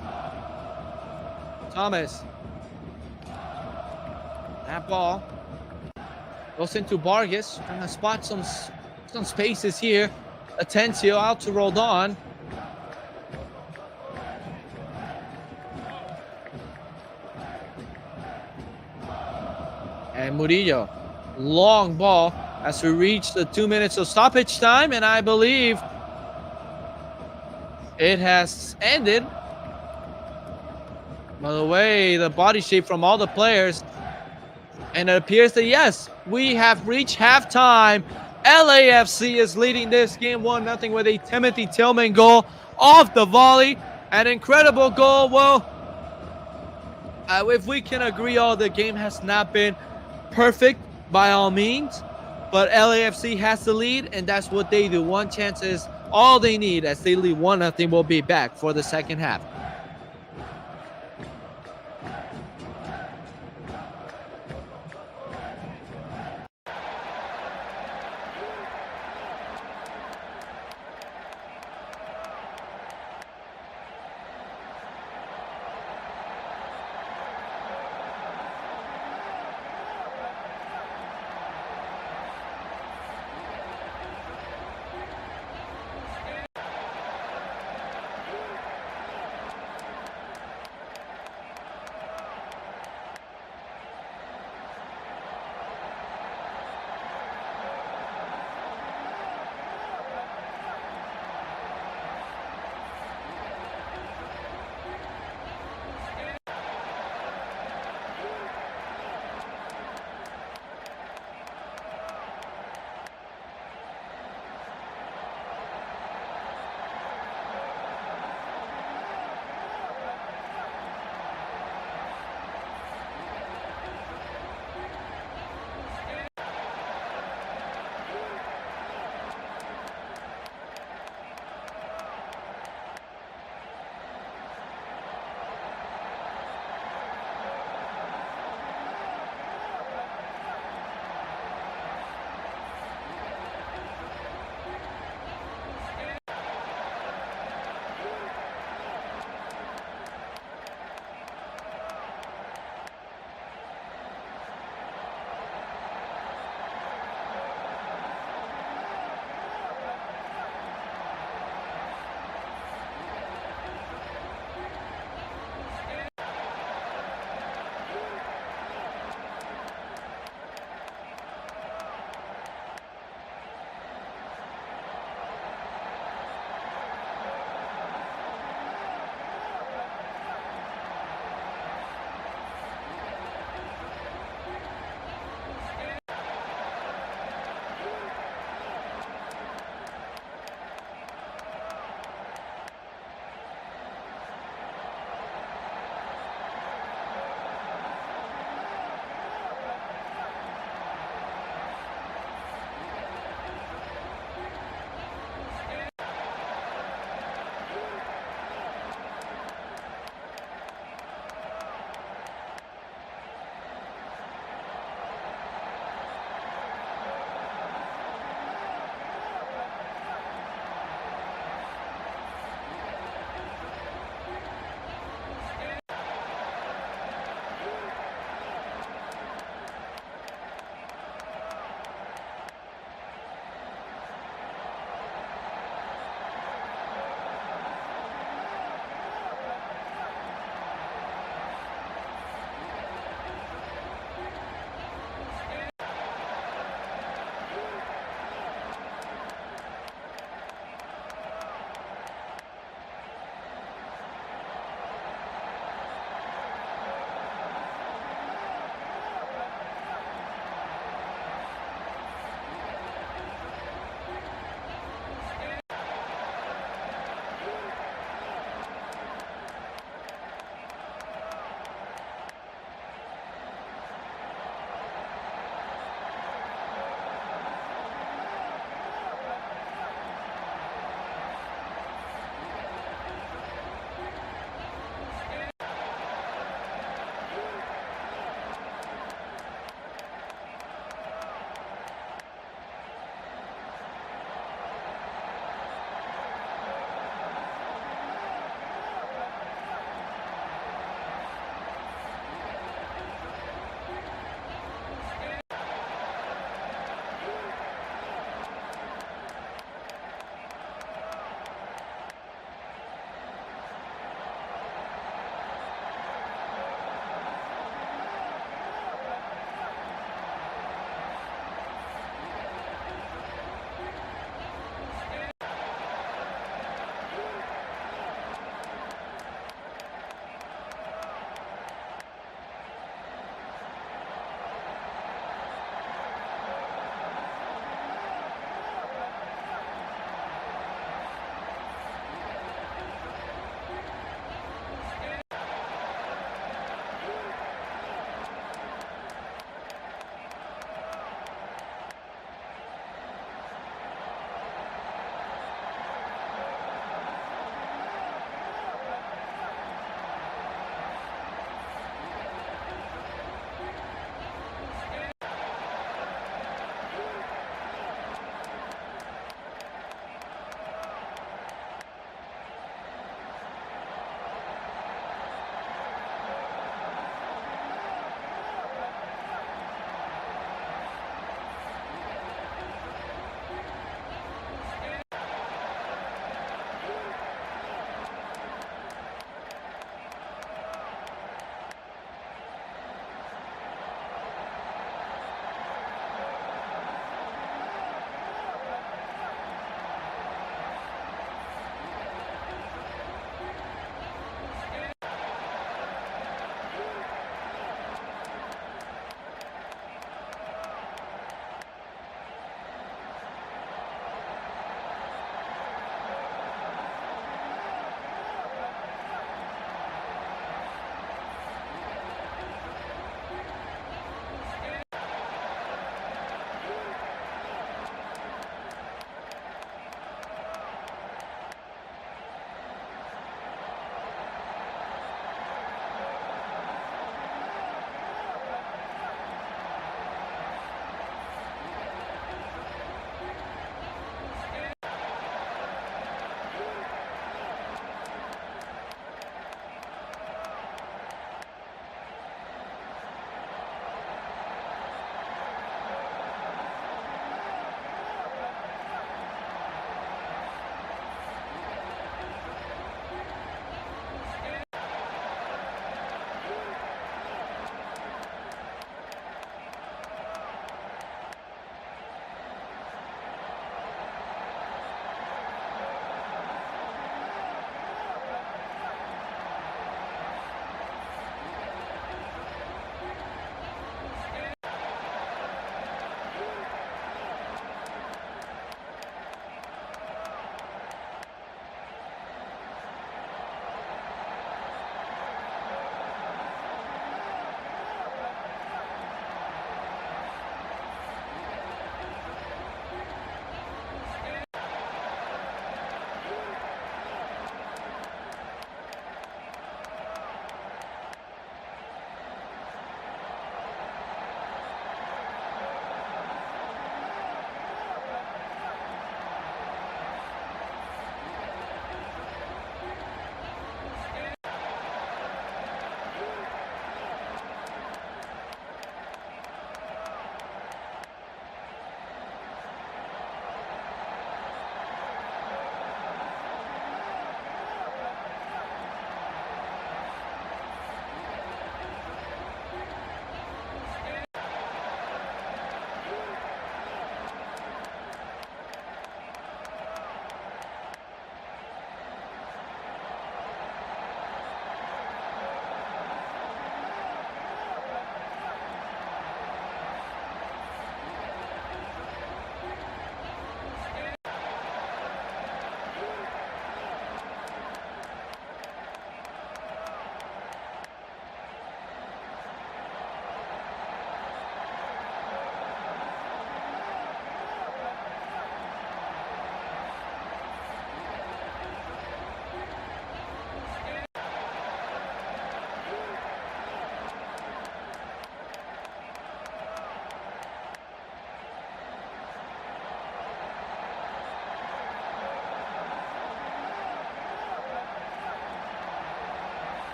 Speaker 1: Thomas. That ball goes into Vargas. Trying to spot some spaces here. Atencio out to Roldan. And Murillo. Long ball as we reach the 2 minutes of stoppage time. And I believe it has ended. By the way, the body shape from all the players. And it appears that, yes, we have reached halftime. LAFC is leading this game 1-0 with a Timothy Tillman goal off the volley. An incredible goal. Well, if we can agree, the game has not been perfect by all means. But LAFC has the lead, and that's what they do. One chance is all they need as they lead 1-0. We'll be back for the second half.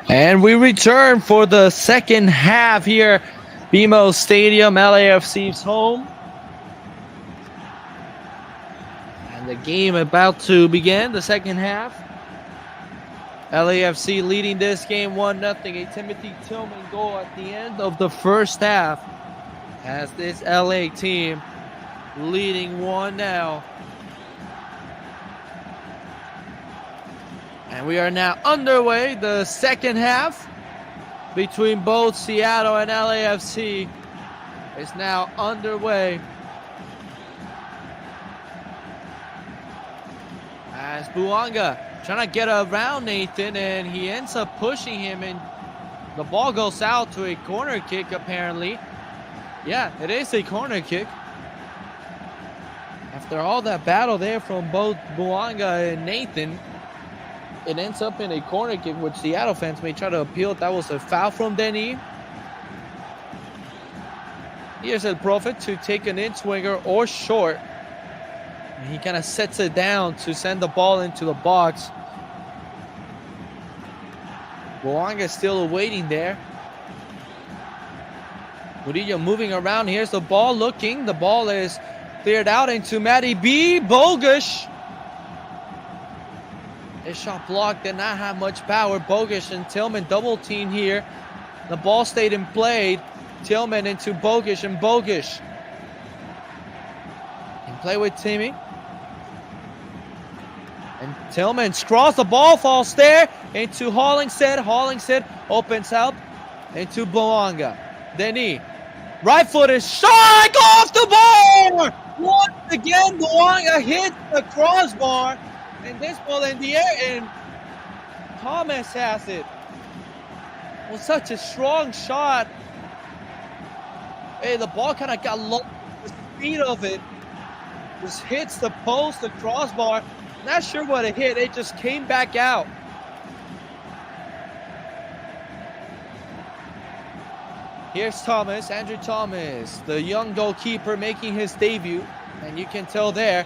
Speaker 1: And we return for the second half here. BMO Stadium, LAFC's home. And the game about to begin, the second half. LAFC leading this game 1-0. A Timothy Tillman goal at the end of the first half as this LA team leading 1-0. And we are now underway. The second half between both Seattle and LAFC is now underway. As Buanga trying to get around Nathan, and he ends up pushing him, and the ball goes out to a corner kick apparently. Yeah, it is a corner kick. After all that battle there from both Buanga and Nathan, it ends up in a corner kick, which Seattle fans may try to appeal. That was a foul from Denis. Here's El Prophet to take an in-swinger or short. And he kind of sets it down to send the ball into the box. Buanga still waiting there. Murillo moving around. Here's the ball looking. The ball is cleared out into Matty B. Bogusz. His shot blocked, did not have much power. Bogusz and Tillman double team here. The ball stayed in play. Tillman into Bogusz, and Bogusz can play with Timmy. And Tillman scrawls the ball, falls there into Hollingshead. Hollingshead opens up into Buanga. Denis, right footed shot off the bar. Once again, Buanga hits the crossbar. And this ball in the air, and Thomas has it. It was such a strong shot. Hey, the ball kind of got lost. The speed of it just hits the post, the crossbar. Not sure what it hit. It just came back out. Here's Thomas, Andrew Thomas, the young goalkeeper making his debut. And you can tell there,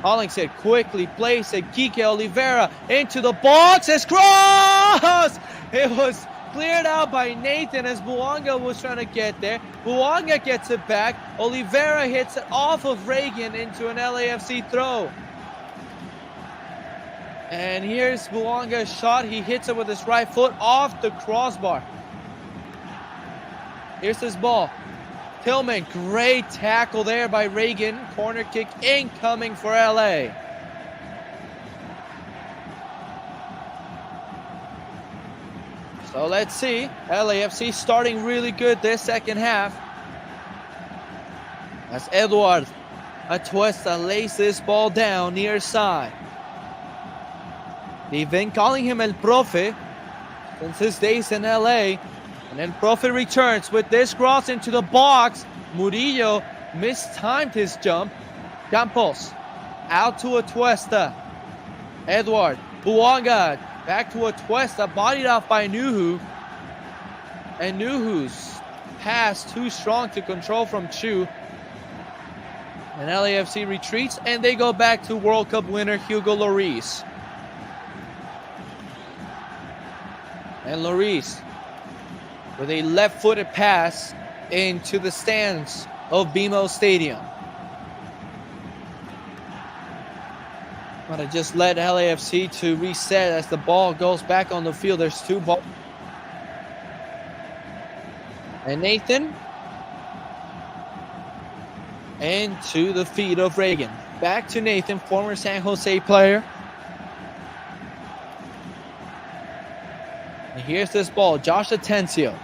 Speaker 1: Hollingshead quickly plays it. Kike Oliveira into the box. It's cross! It was cleared out by Nathan as Buanga was trying to get there. Buanga gets it back. Oliveira hits it off of Reagan into an LAFC throw. And here's Buanga's shot. He hits it with his right foot off the crossbar. Here's his ball. Tillman, great tackle there by Reagan. Corner kick incoming for LA. So let's see. LAFC starting really good this second half. As Edward Atuesta lays this ball down near side. They've been calling him El Profe since his days in LA. And then Prophet returns with this cross into the box. Murillo mistimed his jump. Campos out to Atuesta. Edward Buanga back to Atuesta, bodied off by Nuhu. And Nuhu's pass too strong to control from Chu. And LAFC retreats, and they go back to World Cup winner Hugo Lloris. And Lloris with a left-footed pass into the stands of BMO Stadium. But I just led LAFC to reset as the ball goes back on the field. There's two balls. And Nathan into the feet of Reagan. Back to Nathan, former San Jose player. And here's this ball. Josh Atencio.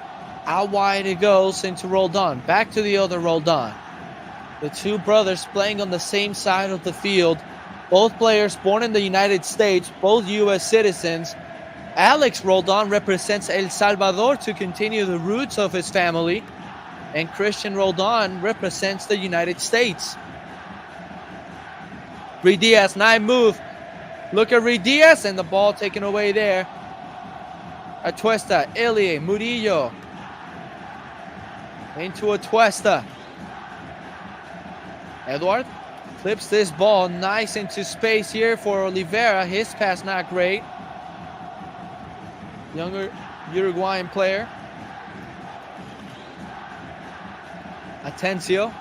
Speaker 1: Out wide it goes into Roldan. Back to the other Roldan. The two brothers playing on the same side of the field. Both players born in the United States, both U.S. citizens. Alex Roldan represents El Salvador to continue the roots of his family. And Christian Roldan represents the United States. Reed Diaz, nice move. Look at Reed Diaz, and the ball taken away there. Atuesta, Elie, Murillo. Into Atuesta. Edward Flips this ball nice into space here for Oliveira. His pass not great. Younger Uruguayan player. Atencio.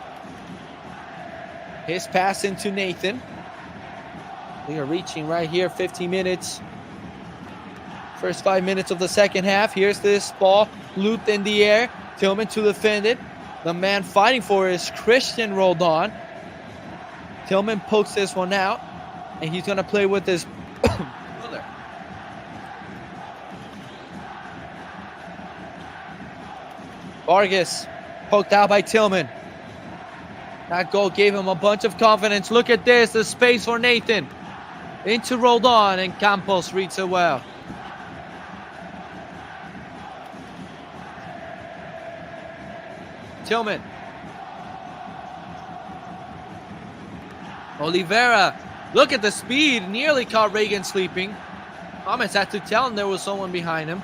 Speaker 1: His pass into Nathan. We are reaching right here, 15 minutes. First 5 minutes of the second half. Here's this ball looped in the air. Tillman to defend it. The man fighting for it is Christian Roldan. Tillman pokes this one out, and he's going to play with his brother. Vargas poked out by Tillman. That goal gave him a bunch of confidence. Look at this, the space for Nathan. Into Roldan, and Campos reads it well. Tillman. Oliveira, look at the speed, nearly caught Reagan sleeping. Thomas had to tell him there was someone behind him.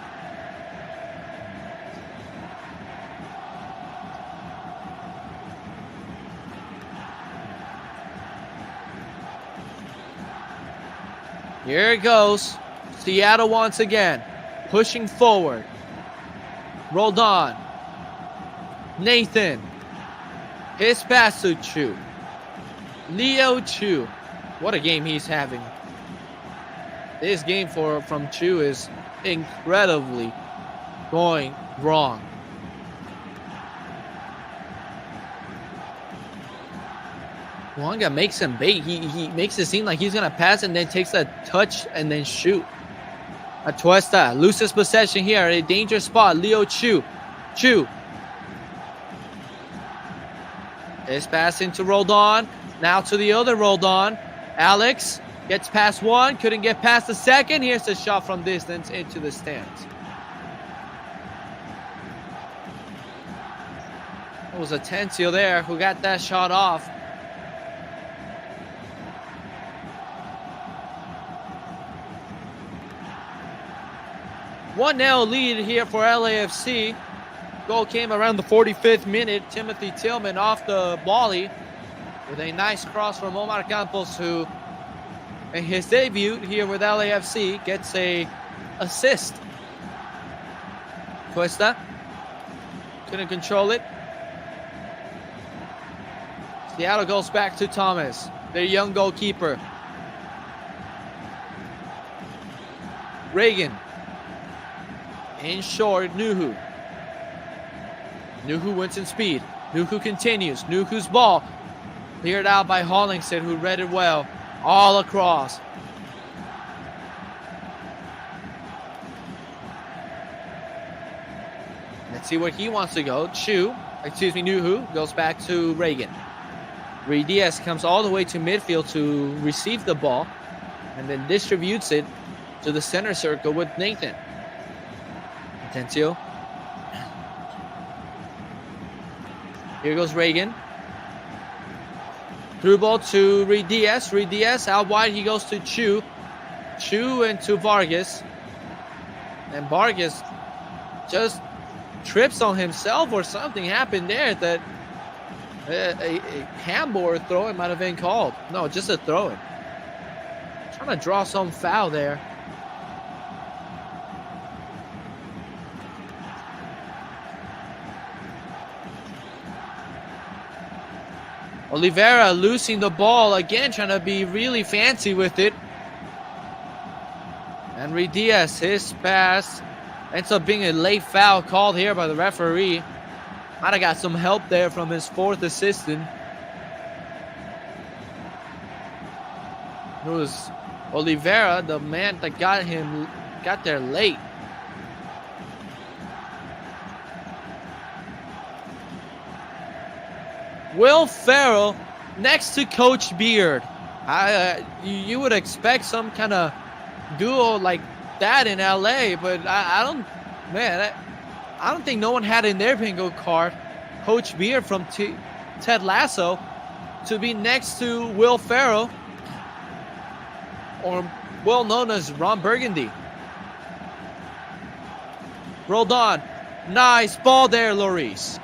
Speaker 1: Here it goes. Seattle once again, pushing forward. Roldan. Nathan. His pass to Chu. Leo Chu. What a game he's having. This game from Chu is incredibly going wrong. Wonga makes him bait. He makes it seem like he's going to pass and then takes a touch and then shoot. Atuesta loses possession here. A dangerous spot. Leo Chu. Chu. His pass into Roldan. Now to the other Roldan. Alex gets past one. Couldn't get past the second. Here's a shot from distance into the stands. It was Atencio there who got that shot off. One-0 lead here for LAFC. Goal came around the 45th minute. Timothy Tillman off the volley with a nice cross from Omar Campos, who in his debut here with LAFC gets a assist. Cuesta couldn't control it. Seattle goes back to Thomas, their young goalkeeper. Reagan. In short, Nuhu. Nuhu wins in speed. Nuhu continues. Nuhu's ball cleared out by Hollingshead, who read it well. All across. Let's see where he wants to go. Nuhu goes back to Reagan. Ruiz Diaz comes all the way to midfield to receive the ball and then distributes it to the center circle with Nathan. Atencio. Here goes Reagan. Through ball to Ruiz Diaz. Ruiz Diaz out wide. He goes to Chu. Chu into Vargas. And Vargas just trips on himself or something happened there that a handball or throw-in might have been called. No, just a throw-in. Trying to draw some foul there. Oliveira losing the ball again, trying to be really fancy with it. And Ruiz Diaz, his pass ends up being a late foul called here by the referee. Might have got some help there from his fourth assistant. It was Oliveira, the man that got there late. Will Ferrell next to Coach Beard. You would expect some kind of duo like that in LA, but I don't think no one had in their bingo card Coach Beard from Ted Lasso to be next to Will Ferrell, or well known as Ron Burgundy. Roldan, nice ball there, Lloris.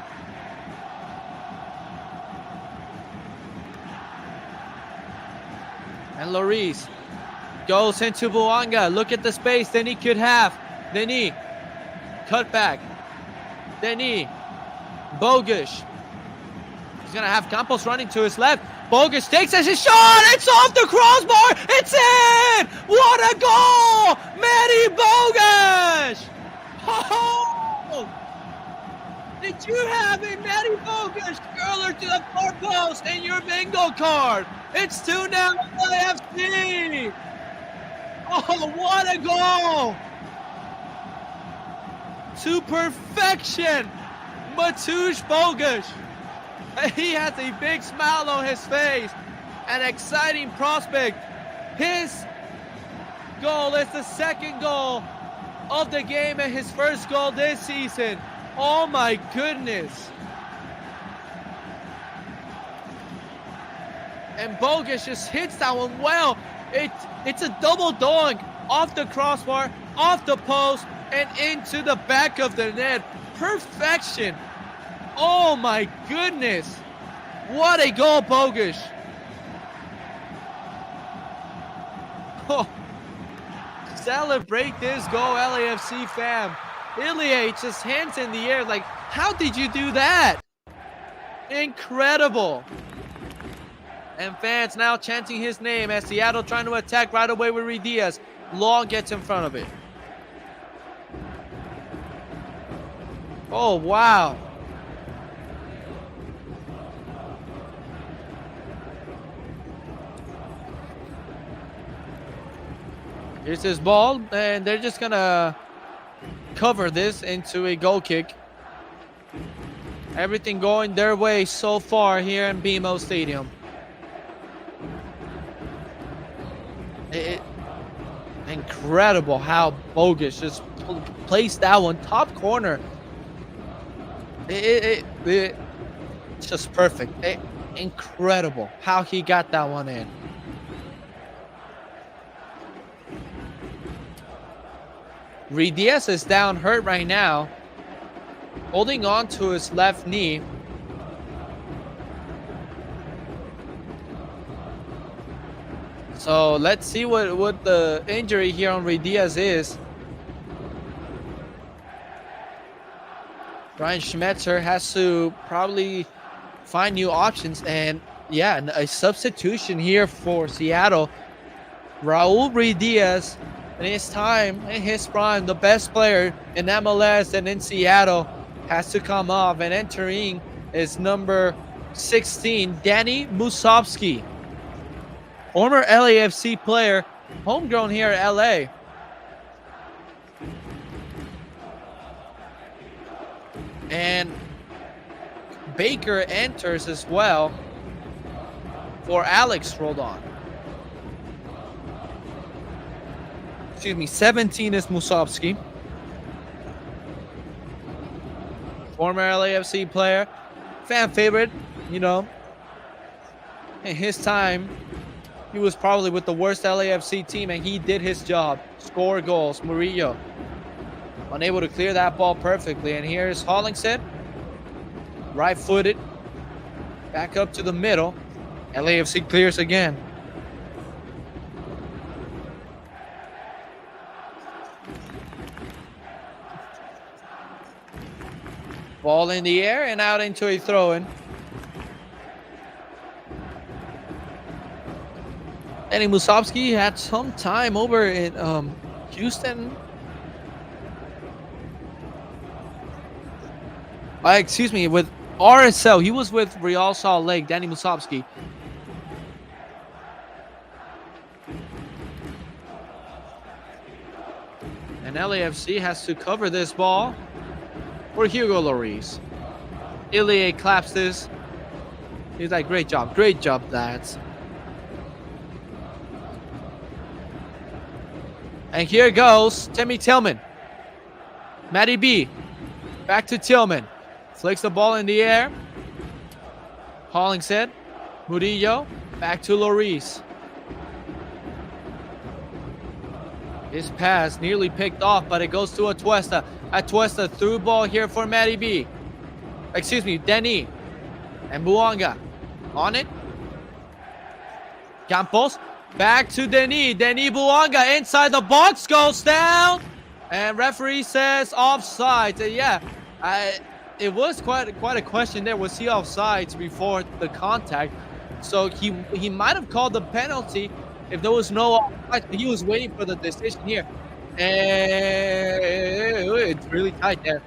Speaker 1: And Lloris goes into Buanga. Look at the space. Then he could have. Denis. Cut back. Denis. Bogusz. He's going to have Campos running to his left. Bogusz takes as his shot. It's off the crossbar. It's in. What a goal. Matty Bogusz. Oh. Did you have a Matty Bogusz curler to the far post in your bingo card? It's 2-0 LAFC. Oh, what a goal. To perfection. Mateusz Bogusz. He has a big smile on his face. An exciting prospect. His goal is the second goal of the game and his first goal this season. Oh my goodness. And Bogusz just hits that one well. It's a double dunk off the crossbar, off the post, and into the back of the net. Perfection. Oh my goodness. What a goal, Bogusz. Oh. Celebrate this goal, LAFC fam. Ilie just hands in the air like, how did you do that? Incredible. And fans now chanting his name as Seattle trying to attack right away with Ruiz Diaz. Long gets in front of it. Oh, wow. Here's his ball, and they're just going to cover this into a goal kick. Everything going their way so far here in BMO Stadium. Incredible how Bogusz just placed that one top corner. It's just perfect. Incredible how he got that one in. Ruiz Diaz is down hurt right now, holding on to his left knee. So let's see what the injury here on Ruiz Diaz is. Brian Schmetzer has to probably find new options, and yeah, a substitution here for Seattle. Raul Ruiz Diaz, in his time, in his prime, the best player in MLS and in Seattle, has to come off, and entering is number 16, Danny Musovski. Former LAFC player, homegrown here at LA. And Baker enters as well for Alex Roldan. Excuse me, 17 is Musovski. Former LAFC player, fan favorite, you know. In his time, he was probably with the worst LAFC team, and he did his job. Score goals. Murillo unable to clear that ball perfectly. And here's Hollingshead, right-footed, back up to the middle. LAFC clears again. Ball in the air and out into a throw-in. Danny Musovski had some time over in Houston. Excuse me, with RSL. He was with Real Salt Lake, Danny Musovski. And LAFC has to cover this ball for Hugo Lloris. Ilie claps this. He's like, great job, lads. And here goes Timmy Tillman. Matty B. Back to Tillman. Flicks the ball in the air. Hollingshead. Murillo. Back to Lloris. His pass nearly picked off, but it goes to Atuesta. Atuesta through ball here for Matty B. Excuse me, Denis. And Buanga. On it. Campos. Back to Denis. Denis Bouanga inside the box, goes down. And referee says offside. Yeah, it was quite a question there. Was he offsides before the contact? So he might have called the penalty if there was no offside. He was waiting for the decision here. And it's really tight there.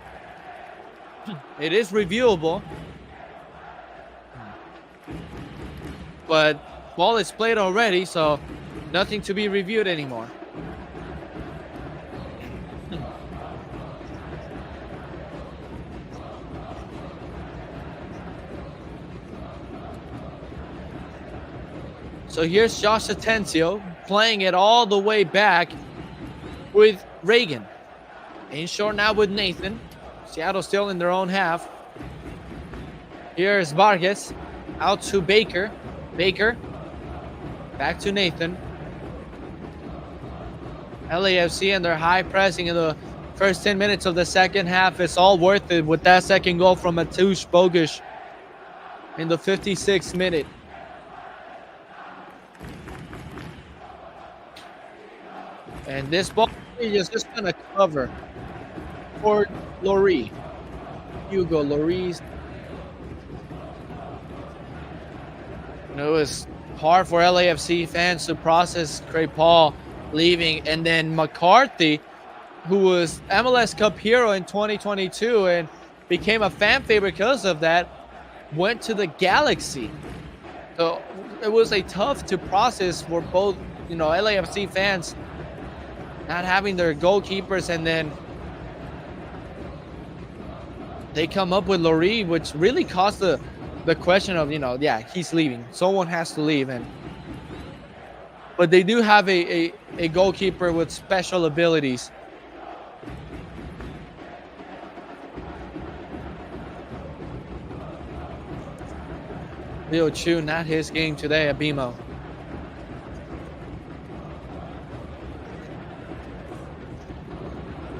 Speaker 1: It is reviewable. But ball is played already, so nothing to be reviewed anymore. So here's Josh Atencio playing it all the way back with Reagan. In short now with Nathan. Seattle still in their own half. Here's Vargas out to Baker. Baker back to Nathan. LAFC and their high pressing in the first 10 minutes of the second half. It's all worth it with that second goal from Mateusz Bogusz in the 56th minute. And this ball is just going to cover for Laurie. Hugo Lloris. It was hard for LAFC fans to process Craig Paul leaving. And then McCarthy, who was MLS Cup hero in 2022 and became a fan favorite because of that, went to the Galaxy. So it was a tough to process for both, LAFC fans not having their goalkeepers, and then they come up with Laurie, which really caused the question of, he's leaving. Someone has to leave. But they do have a goalkeeper with special abilities. Leo Chu, not his game today at BMO.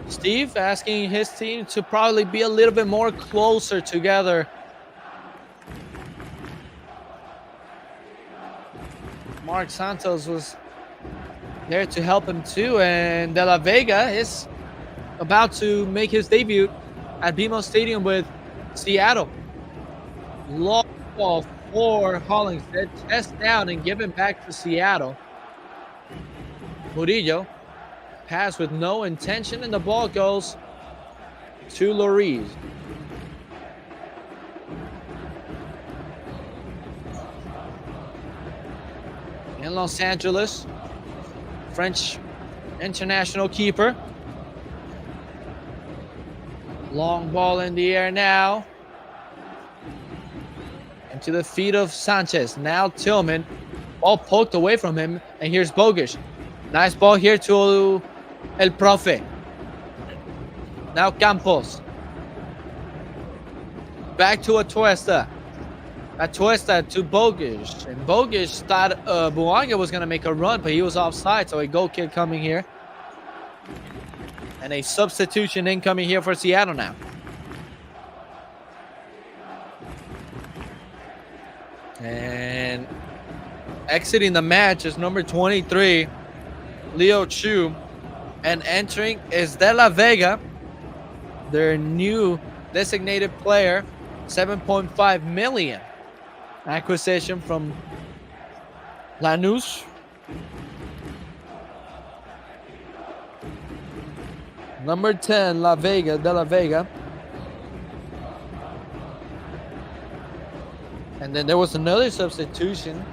Speaker 1: Steve asking his team to probably be a little bit more closer together. Mark Santos was there to help him too, and De La Vega is about to make his debut at BMO Stadium with Seattle. Long ball for Hollingshead, chest down and given back to Seattle. Murillo. Pass with no intention, and the ball goes to Lloris. In Los Angeles, French international keeper. Long ball in the air now. Into the feet of Sanchez. Now Tillman. Ball poked away from him, and here's Bogusz. Nice ball here to El Profe. Now Campos. Back to Atuesta. Atuesta to Bogusz. And Bogusz thought Bouanga was going to make a run, but he was offside. So a goal kick coming here. And a substitution incoming here for Seattle now. And exiting the match is number 23, Leo Chu. And entering is De La Vega, their new designated player, $7.5 million acquisition from Lanús. Number 10, La Vega, De La Vega. And then there was another substitution.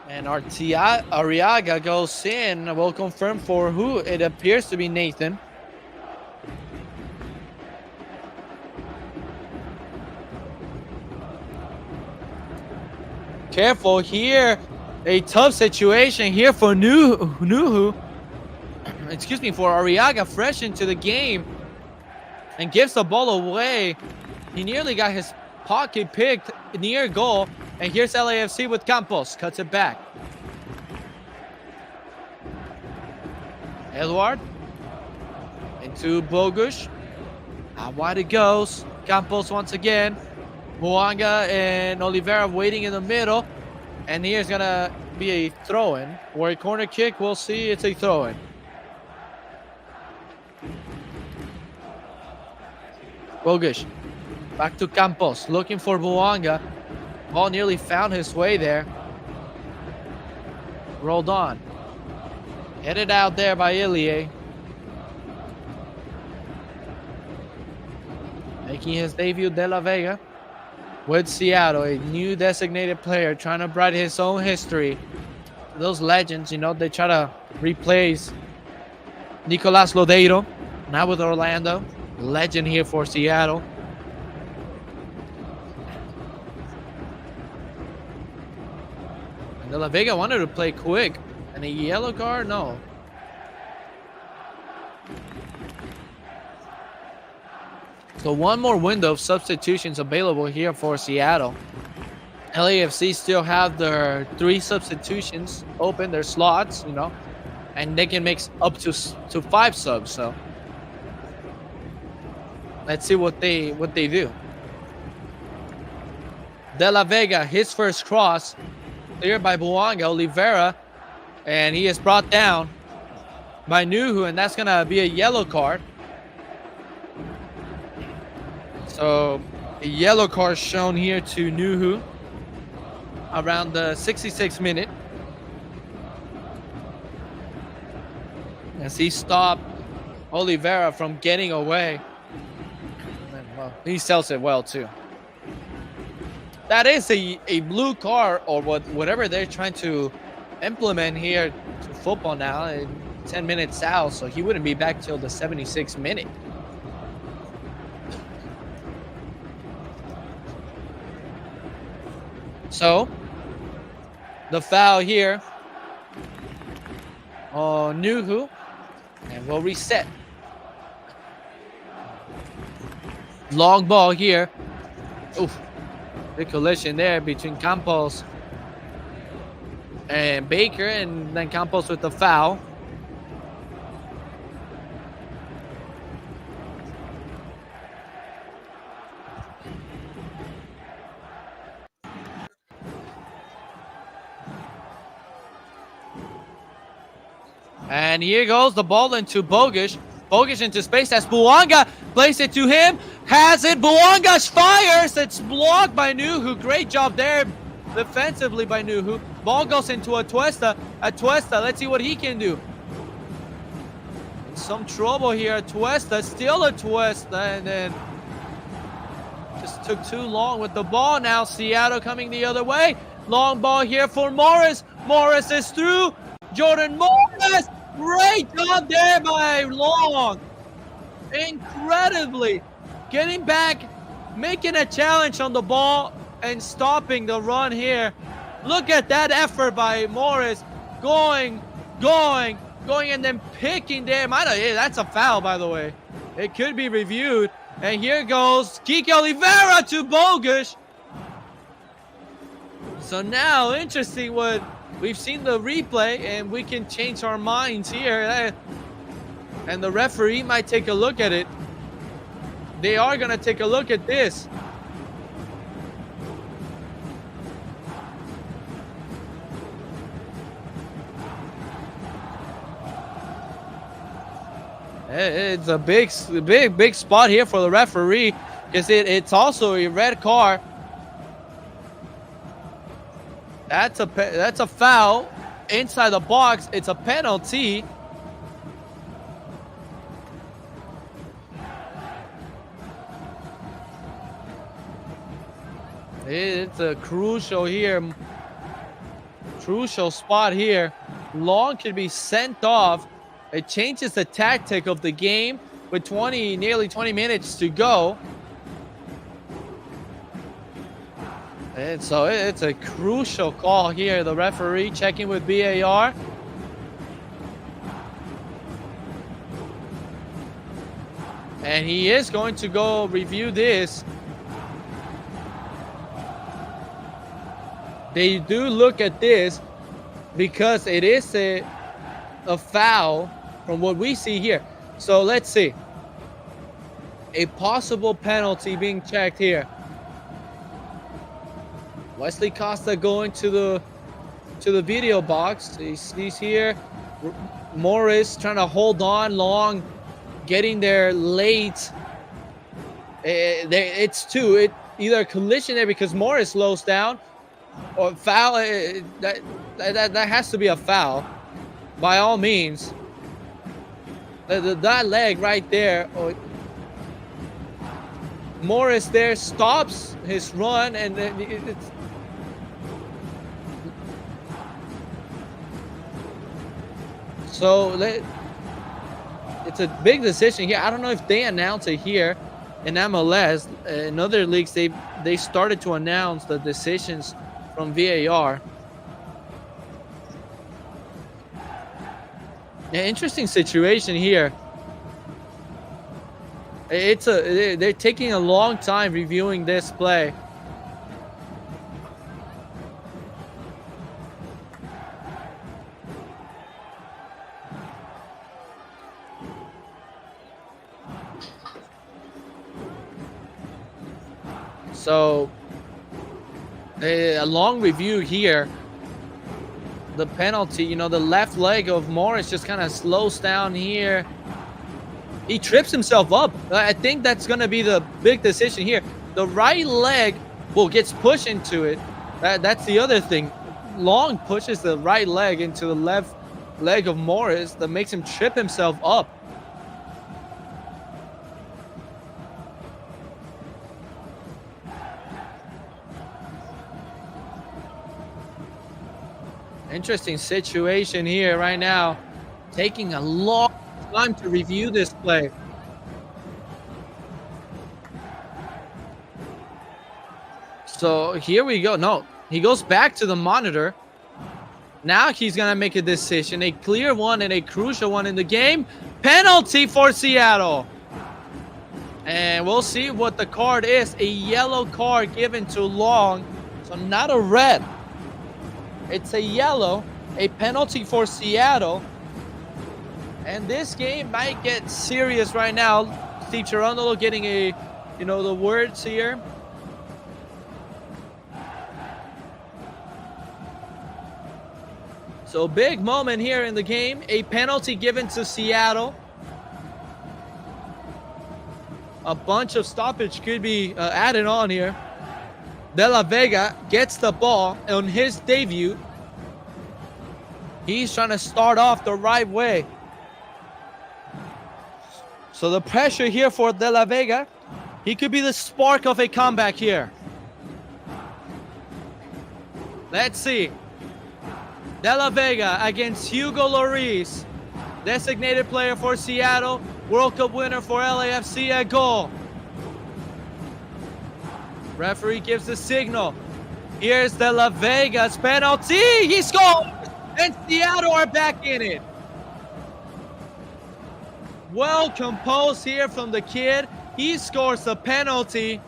Speaker 1: And Arriaga goes in. We'll confirm for who. It appears to be Nathan. Careful here. A tough situation here for Nuhu. Excuse me, for Arriaga, fresh into the game. And gives the ball away. He nearly got his pocket picked near goal. And here's LAFC with Campos. Cuts it back. Edward. Into Bogusz. Out wide it goes. Campos once again. Muanga and Oliveira waiting in the middle. And here's going to be a throw-in or a corner kick. We'll see. It's a throw-in. Bogusz back to Campos, looking for Muanga. Ball nearly found his way there. Rolled on. Headed out there by Ilie. Making his debut, De La Vega with Seattle, a new designated player trying to write his own history. Those legends, you know, they try to replace Nicolas Lodeiro, now with Orlando. Legend here for Seattle. And De La Vega wanted to play quick. And a yellow card? No. So one more window of substitutions available here for Seattle. LAFC still have their 3 substitutions open, their slots, you know, and they can make up to 5 subs. So let's see what they do. De La Vega, his first cross, cleared by Buanga, Oliveira, and he is brought down by Nuhu, and that's gonna be a yellow card. So a yellow card shown here to Nuhu around the 66th minute, as he stopped Oliveira from getting away. And, well, he sells it well too. That is a blue card, or whatever they're trying to implement here to football now. 10 minutes out, so he wouldn't be back till the 76th minute. So the foul here on Nuhu, and we'll reset. Long ball here. Oof. Big collision there between Campos and Baker, and then Campos with the foul. And here goes the ball into Bogusz. Bogusz into space as Buanga plays it to him. Has it. Buanga fires. It's blocked by Nuhu. Great job there defensively by Nuhu. Ball goes into Atuesta. Atuesta, let's see what he can do. Some trouble here. Atuesta, still Atuesta, and then just took too long with the ball. Now Seattle coming the other way. Long ball here for Morris. Morris is through. Jordan Morris. Great job there by Long. Incredibly getting back, making a challenge on the ball, and stopping the run here. Look at that effort by Morris. Going, and then picking there. That's a foul, by the way. It could be reviewed. And here goes Kike Oliveira to Bogusz. So now, interesting what we've seen the replay, and we can change our minds here. And the referee might take a look at it. They are going to take a look at this. It's a big spot here for the referee, because it's also a red card. That's a foul inside the box. It's a penalty. It's a crucial spot here. Long can be sent off. It changes the tactic of the game with nearly 20 minutes to go. And so it's a crucial call here. The referee checking with VAR. And he is going to go review this. They do look at this because it is a foul from what we see here. So let's see. a possible penalty being checked here. Wesley Costa going to the video box. He's here. Morris trying to hold on long, getting there late. It's two. Either a collision there because Morris slows down, or foul. That has to be a foul, by all means. That leg right there. Morris there stops his run, and then it's. So it's a big decision here. I don't know if they announce it here in MLS. In other leagues, they started to announce the decisions from VAR. Yeah, interesting situation here. They're taking a long time reviewing this play. So a long review here. The penalty, the left leg of Morris just kind of slows down here. He trips himself up. I think that's going to be the big decision here. The right leg, gets pushed into it. That's the other thing. Long pushes the right leg into the left leg of Morris that makes him trip himself up. Interesting situation here right now. Taking a long time to review this play. So here we go. No, he goes back to the monitor. Now he's going to make a decision. A clear one and a crucial one in the game. Penalty for Seattle. And we'll see what the card is. A yellow card given to Long. So not a red. It's a yellow, a penalty for Seattle. And this game might get serious right now. Steve Cherundolo getting the words here. So big moment here in the game. A penalty given to Seattle. A bunch of stoppage could be added on here. De La Vega gets the ball on his debut. He's trying to start off the right way. So the pressure here for De La Vega. He could be the spark of a comeback here. Let's see. De La Vega against Hugo Lloris. Designated player for Seattle. World Cup winner for LAFC at goal. Referee gives the signal. Here's De La Vega's penalty. He scores! And Seattle are back in it. Well composed here from the kid. He scores the penalty.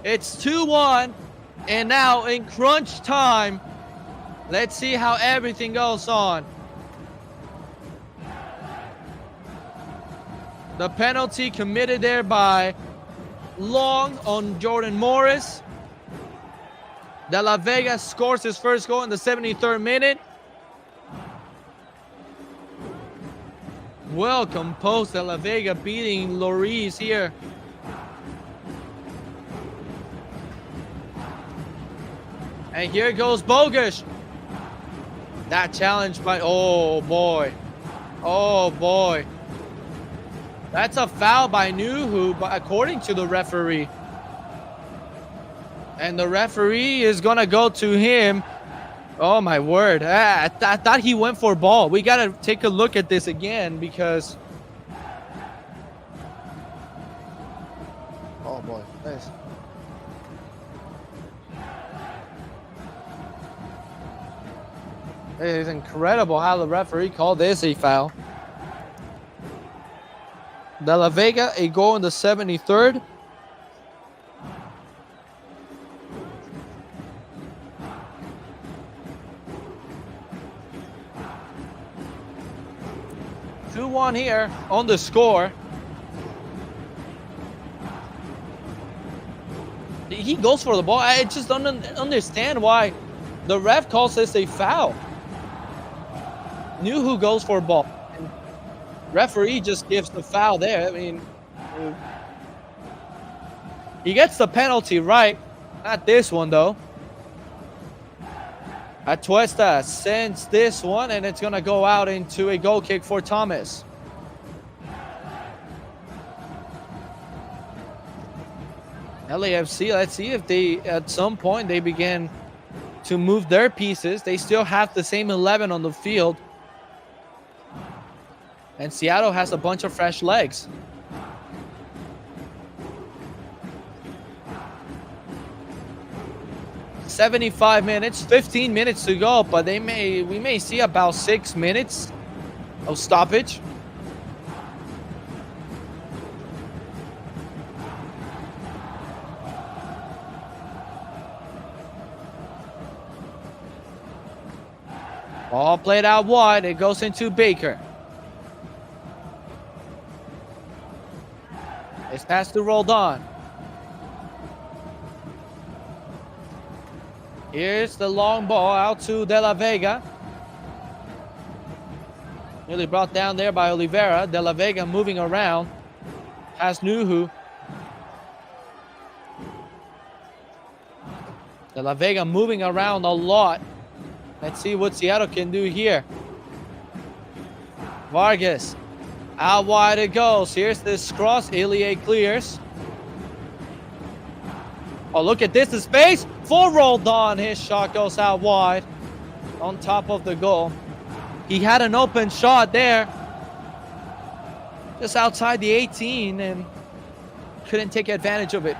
Speaker 1: It's 2-1. And now in crunch time, let's see how everything goes on. The penalty committed there by Long on Jordan Morris. De La Vega scores his first goal in the 73rd minute. Well composed, De La Vega beating Lloris here. And here goes Bogusz. That challenge by, oh boy. That's a foul by Nuhu, according to the referee. And the referee is going to go to him. Oh, my word. I thought he went for ball. We got to take a look at this again because... Oh, boy. Nice. It is incredible how the referee called this a foul. De La Vega, a goal in the 73rd. Two-one here on the score. he goes for the ball. I just don't understand why the ref calls this a foul. Nuhu goes for a ball. And referee just gives the foul there. I mean, he gets the penalty, right? Not this one, though. Atuesta sends this one, and it's going to go out into a goal kick for Thomas. LAFC, let's see if they, at some point, they begin to move their pieces. They still have the same 11 on the field. And Seattle has a bunch of fresh legs. "75 minutes, 15 minutes to go, but we may see about 6 minutes of stoppage. Ball played out wide. It goes into Baker. It's passed to Roldan. Here's the long ball out to De La Vega. Nearly brought down there by Oliveira. De La Vega moving around. Past Nuhu. De La Vega moving around a lot. Let's see what Seattle can do here. Vargas. Out wide it goes. Here's this cross. Ilie clears. Oh, look at this. The space for Roldan. His shot goes out wide on top of the goal. He had an open shot there just outside the 18 and couldn't take advantage of it.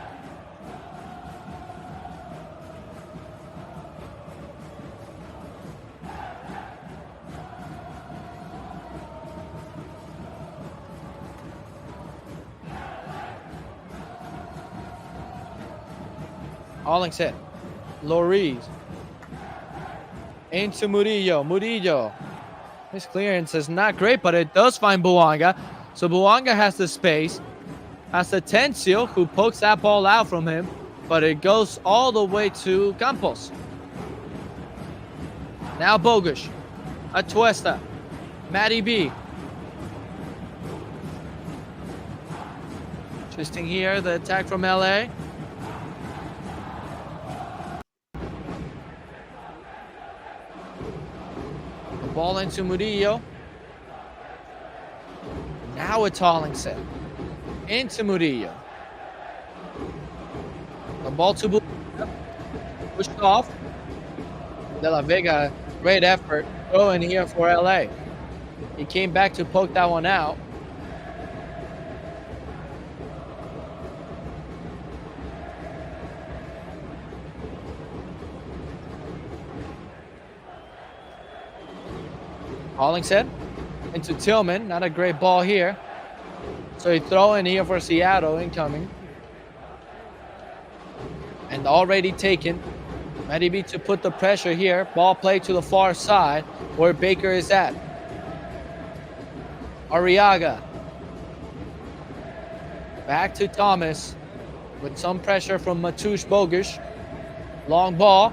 Speaker 1: Hollingshead. Lloris. Into Murillo. Murillo. His clearance is not great, but it does find Buanga. So Buanga has the space. Has Atencio, who pokes that ball out from him, but it goes all the way to Campos. Now Bogusz. Atuesta. Matty B. Interesting here, the attack from LA. Ball into Murillo. Now it's Hollingshead. Into Murillo. The ball to Buanga. Pushed off. De La Vega, great effort. Throw in here for LA. He came back to poke that one out. Hollingshead into Tillman. Not a great ball here. So he throw in here for Seattle incoming. And already taken. Matty B to put the pressure here. Ball play to the far side where Baker is at. Arriaga. Back to Thomas with some pressure from Mateusz Bogusz. Long ball.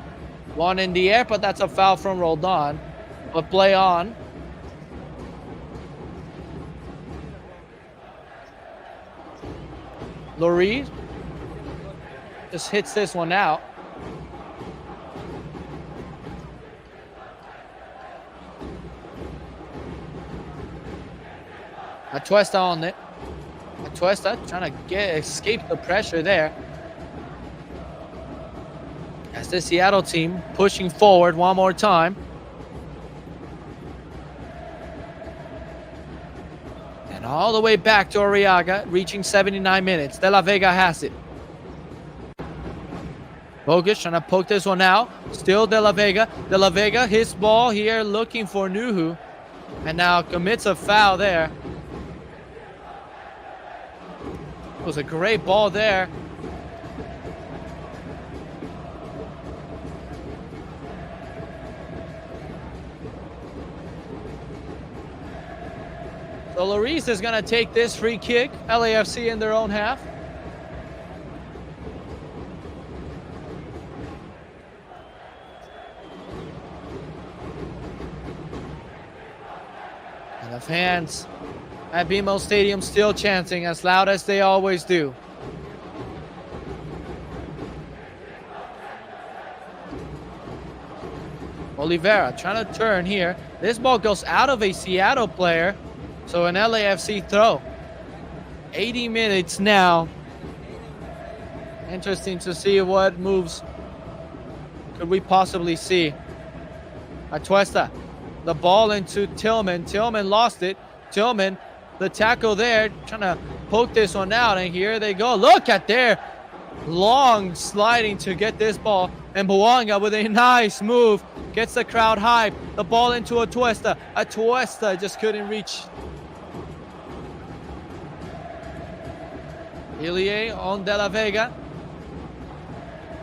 Speaker 1: One in the air, but that's a foul from Roldan. But play on. Lloris just hits this one out. Atuesta on it. Atuesta trying to escape the pressure there. As the Seattle team pushing forward one more time. All the way back to Arriaga, reaching 79 minutes. De La Vega has it. Bogusz trying to poke this one out. Still De La Vega. De La Vega, his ball here looking for Nuhu. And now commits a foul there. It was a great ball there. So Lloris is going to take this free kick. LAFC in their own half. And the fans at BMO Stadium still chanting as loud as they always do. Oliveira trying to turn here. This ball goes out of a Seattle player. So an LAFC throw. 80 minutes now. Interesting to see what moves could we possibly see. Atuesta, the ball into Tillman. Tillman lost it. Tillman, the tackle there, trying to poke this one out. And here they go. Look at their long sliding to get this ball. And Bouanga with a nice move. Gets the crowd hyped. The ball into Atuesta. Atuesta just couldn't reach. Ilie on De La Vega.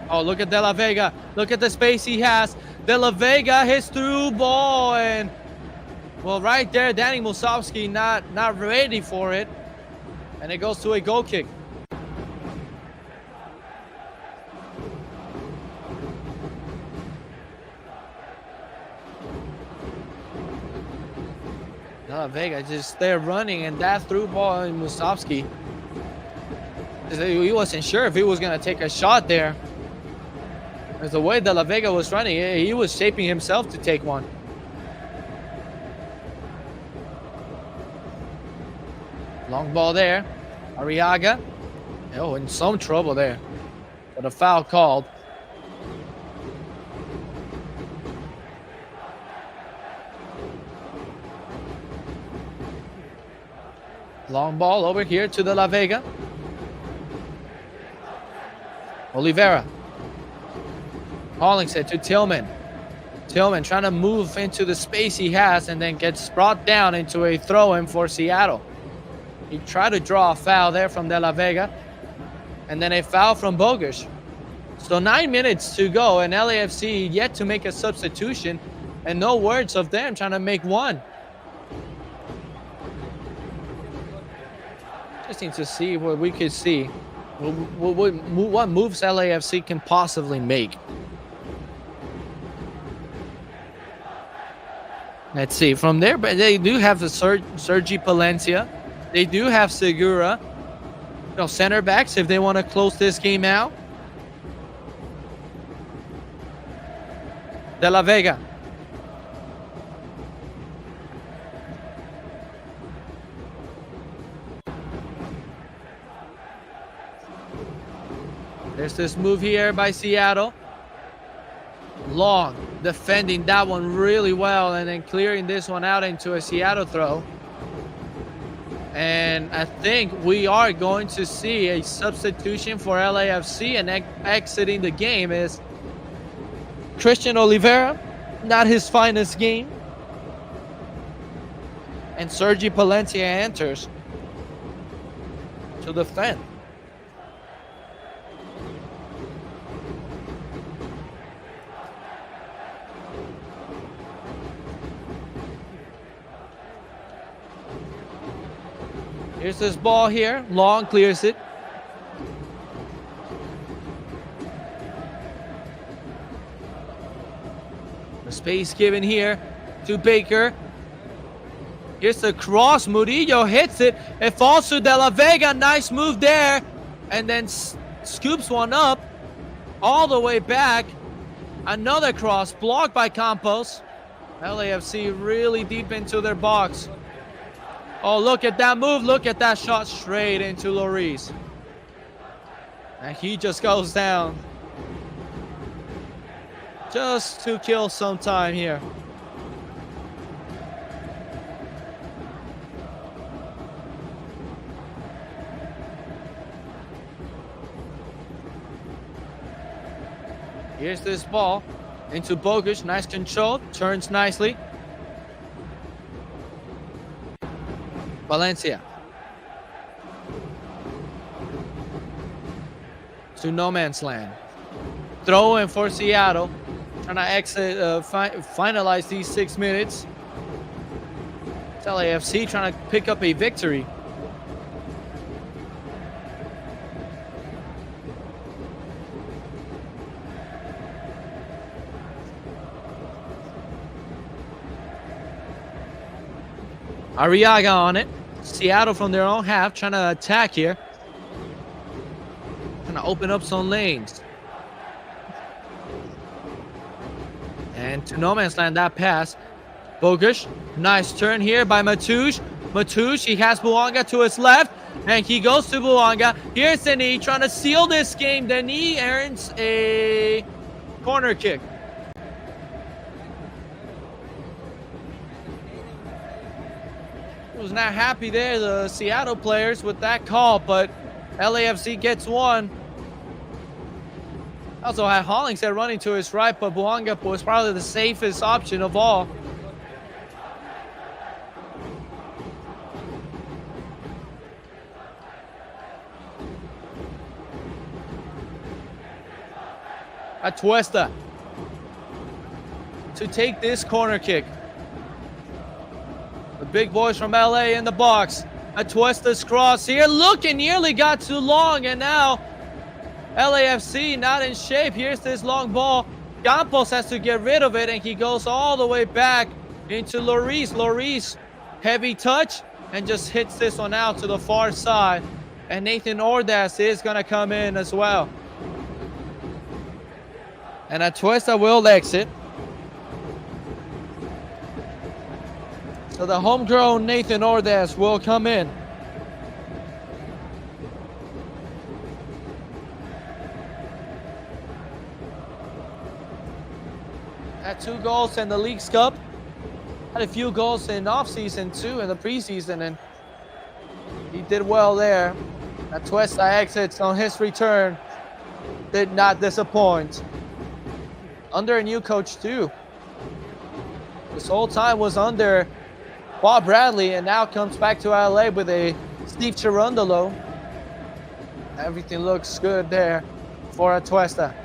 Speaker 1: Oh, look at De La Vega. Look at the space he has. De La Vega hits through ball. And, well, right there, Danny Musovski not ready for it. And it goes to a goal kick. De La Vega just there running, and that through ball in Musovski. He wasn't sure if he was going to take a shot there. As the way De La Vega was running, he was shaping himself to take one. Long ball there. Arriaga. Oh, in some trouble there. But a foul called. Long ball over here to De La Vega. Oliveira. Hollingshead to Tillman. Tillman trying to move into the space he has and then gets brought down into a throw-in for Seattle. He tried to draw a foul there from De La Vega. And then a foul from Bogusz. So 9 minutes to go, and LAFC yet to make a substitution. And no words of them trying to make one. Interesting to see what we could see. What moves LAFC can possibly make. Let's see. From there, but they do have the Sergi Palencia. They do have Segura. You know, center backs if they want to close this game out. De La Vega. There's this move here by Seattle. Long defending that one really well and then clearing this one out into a Seattle throw. And I think we are going to see a substitution for LAFC, and exiting the game is Christian Oliveira. Not his finest game. And Sergi Palencia enters to defend. Here's this ball here. Long clears it. The space given here to Baker. Here's the cross. Murillo hits it. It falls to De La Vega. Nice move there. And then scoops one up all the way back. Another cross blocked by Campos. LAFC really deep into their box. Oh, look at that move. Look at that shot straight into Lloris. And he just goes down. Just to kill some time here. Here's this ball into Bogusz. Nice control. Turns nicely. Valencia. To no man's land. Throw in for Seattle. Trying to exit, finalize these 6 minutes. It's LAFC trying to pick up a victory. Arriaga on it. Seattle from their own half trying to attack here. Trying to open up some lanes. And to no man's land, that pass. Bogusz, nice turn here by Matoush. Matoush, he has Bouanga to his left. And he goes to Bouanga. Here's Denis trying to seal this game. Denis earns a corner kick. Was not happy there, the Seattle players, with that call, but LAFC gets one. Also had Hollingshead running to his right, but Bouanga was probably the safest option of all. Atuesta to take this corner kick. The big boys from LA in the box. Atuesta's cross here. Looking nearly got too long, and now LAFC not in shape. Here's this long ball. Campos has to get rid of it, and he goes all the way back into Lloris. Lloris, heavy touch, and just hits this one out to the far side. And Nathan Ordaz is going to come in as well. And Atuesta will exit. So the homegrown Nathan Ordaz will come in. Had 2 goals in the Leagues Cup. Had a few goals in off-season too, in the preseason, and he did well there. Atuesta exits on his return. Did not disappoint. Under a new coach too. This whole time was under Bob Bradley, and now comes back to LA with a Steve Cherundolo. Everything looks good there for Atuesta.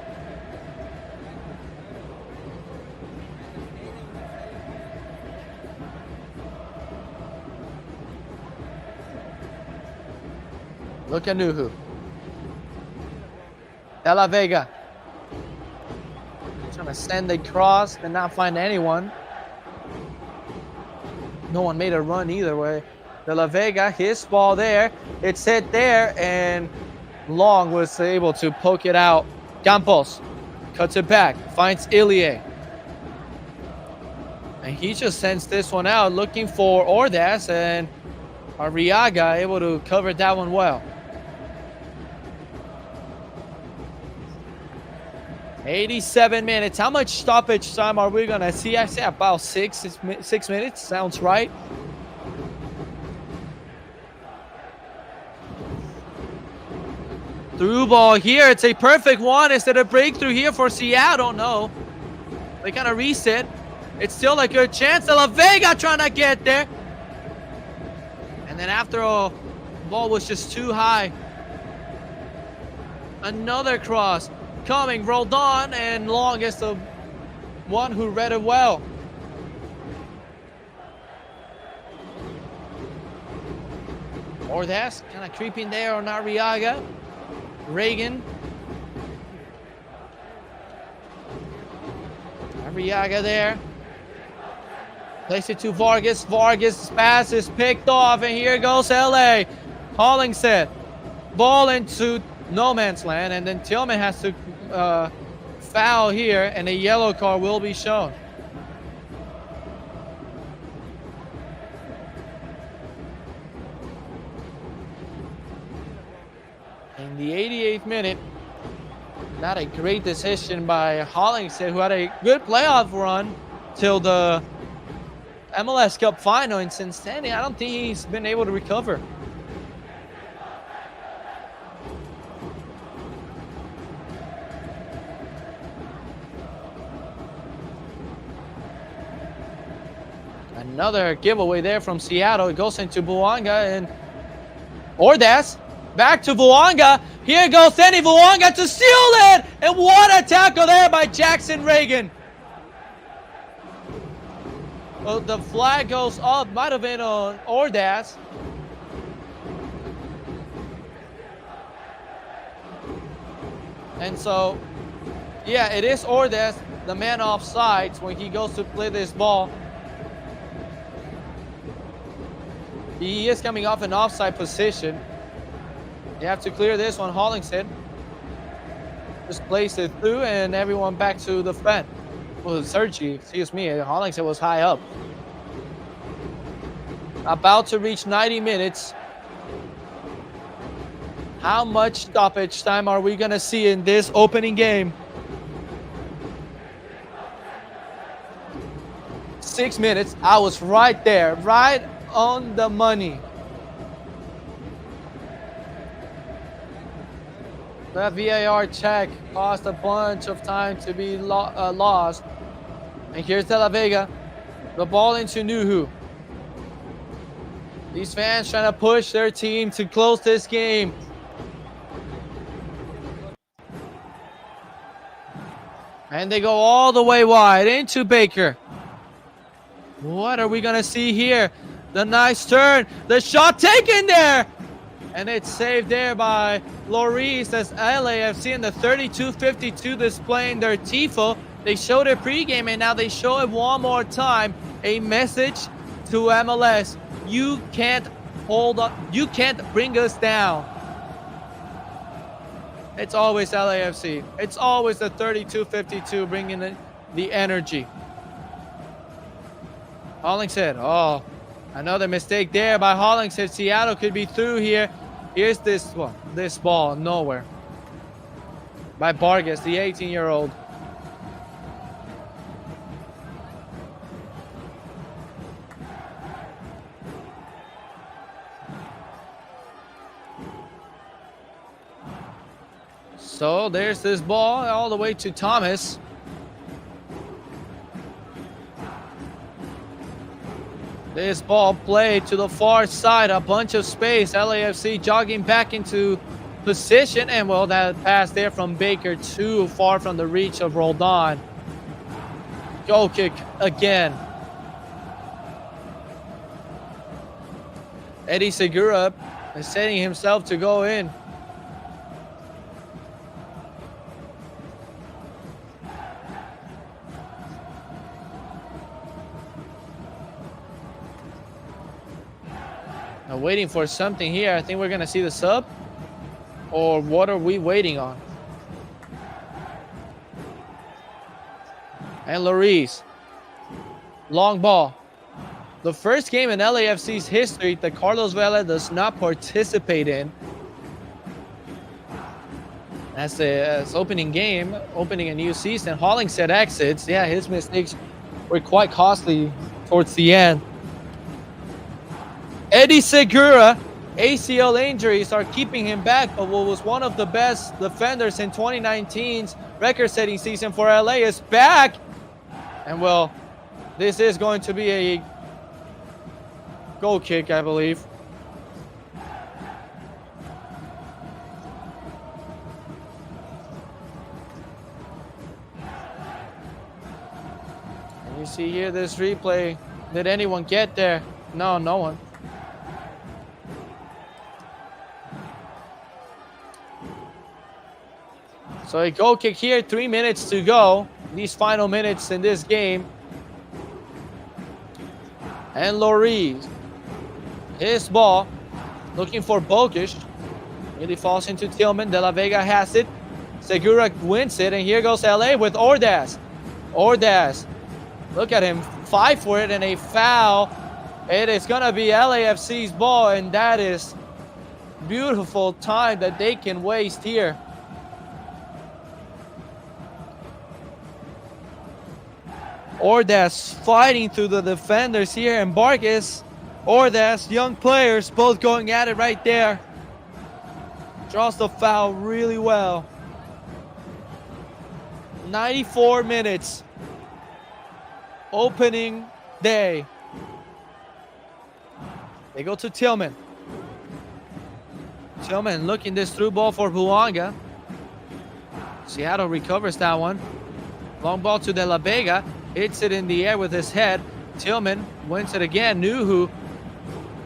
Speaker 1: Look at Nuhu. De La Vega. Trying to send a cross and not find anyone. No one made a run either way. De La Vega, his ball there. It's hit there, and Long was able to poke it out. Campos cuts it back, finds Ilie. And he just sends this one out looking for Ordaz, and Arriaga able to cover that one well. 87 minutes. How much stoppage time are we going to see? I say about six minutes. Sounds right. Through ball here. It's a perfect one. Is it a breakthrough here for Seattle? No. They kind of reset. It's still a good chance. De La Vega trying to get there. And then after all, the ball was just too high. Another cross. Coming, rolled on, and Long is the one who read it well. Ordaz kind of creeping there on Arriaga. Reagan. Arriaga there. Place it to Vargas. Vargas' pass is picked off, and here goes LA. Hollingshead. Ball into no man's land, and then Tillman has to foul here, and a yellow card will be shown. In the 88th minute, not a great decision by Hollingshead, who had a good playoff run till the MLS Cup final, and since then, I don't think he's been able to recover. Another giveaway there from Seattle. It goes into Bouanga, and Ordaz back to Bouanga. Here goes Danny Bouanga to seal it, and what a tackle there by Jackson Reagan. Well, the flag goes up, might have been on Ordaz. And so, yeah, it is Ordaz, the man offsides when he goes to play this ball. He is coming off an offside position. You have to clear this one, Hollingshead. Just place it through and everyone back to the front. Well, Sergi, excuse me, Hollingshead was high up. About to reach 90 minutes. How much stoppage time are we going to see in this opening game? 6 minutes. I was right there, right on the money. That VAR check caused a bunch of time to be lost. And here's De La Vega. The ball into Nuhu. These fans trying to push their team to close this game. And they go all the way wide into Baker. What are we going to see here? The nice turn. The shot taken there. And it's saved there by Lloris as LAFC in the 32-52 displaying their tifo. They showed it pregame and now they show it one more time. A message to MLS. You can't hold up. You can't bring us down. It's always LAFC. It's always the 32-52 bringing the energy. Hollingshead. Oh, another mistake there by Hollingshead. Seattle could be through here. Here's this one. This ball nowhere. By Vargas, the 18-year-old. So there's this ball all the way to Thomas. This ball played to the far side, a bunch of space. LAFC jogging back into position, and well, that pass there from Baker too far from the reach of Roldan. Goal kick again. Eddie Segura is setting himself to go in. Now waiting for something here. I think we're going to see the sub. Or what are we waiting on? And Lloris. Long ball. The first game in LAFC's history that Carlos Vela does not participate in. That's the opening game, opening a new season. Hollingshead exits. Yeah, his mistakes were quite costly towards the end. Eddie Segura, ACL injuries are keeping him back, but what was one of the best defenders in 2019's record-setting season for LA is back. And well, this is going to be a goal kick, I believe. And you see here this replay. Did anyone get there? No, no one. So a goal kick here, 3 minutes to go. These final minutes in this game. And Lloris. His ball. Looking for Bokic. Really falls into Tillman. De La Vega has it. Segura wins it. And here goes LA with Ordaz. Ordaz. Look at him. Fight for it and a foul. It is going to be LAFC's ball. And that is beautiful time that they can waste here. Ordaz fighting through the defenders here, and Vargas, Ordaz, young players, both going at it right there. Draws the foul really well. 94 minutes. Opening day. They go to Tillman. Tillman looking this through ball for Buanga. Seattle recovers that one. Long ball to De La Vega. Hits it in the air with his head. Tillman wins it again. Nuhu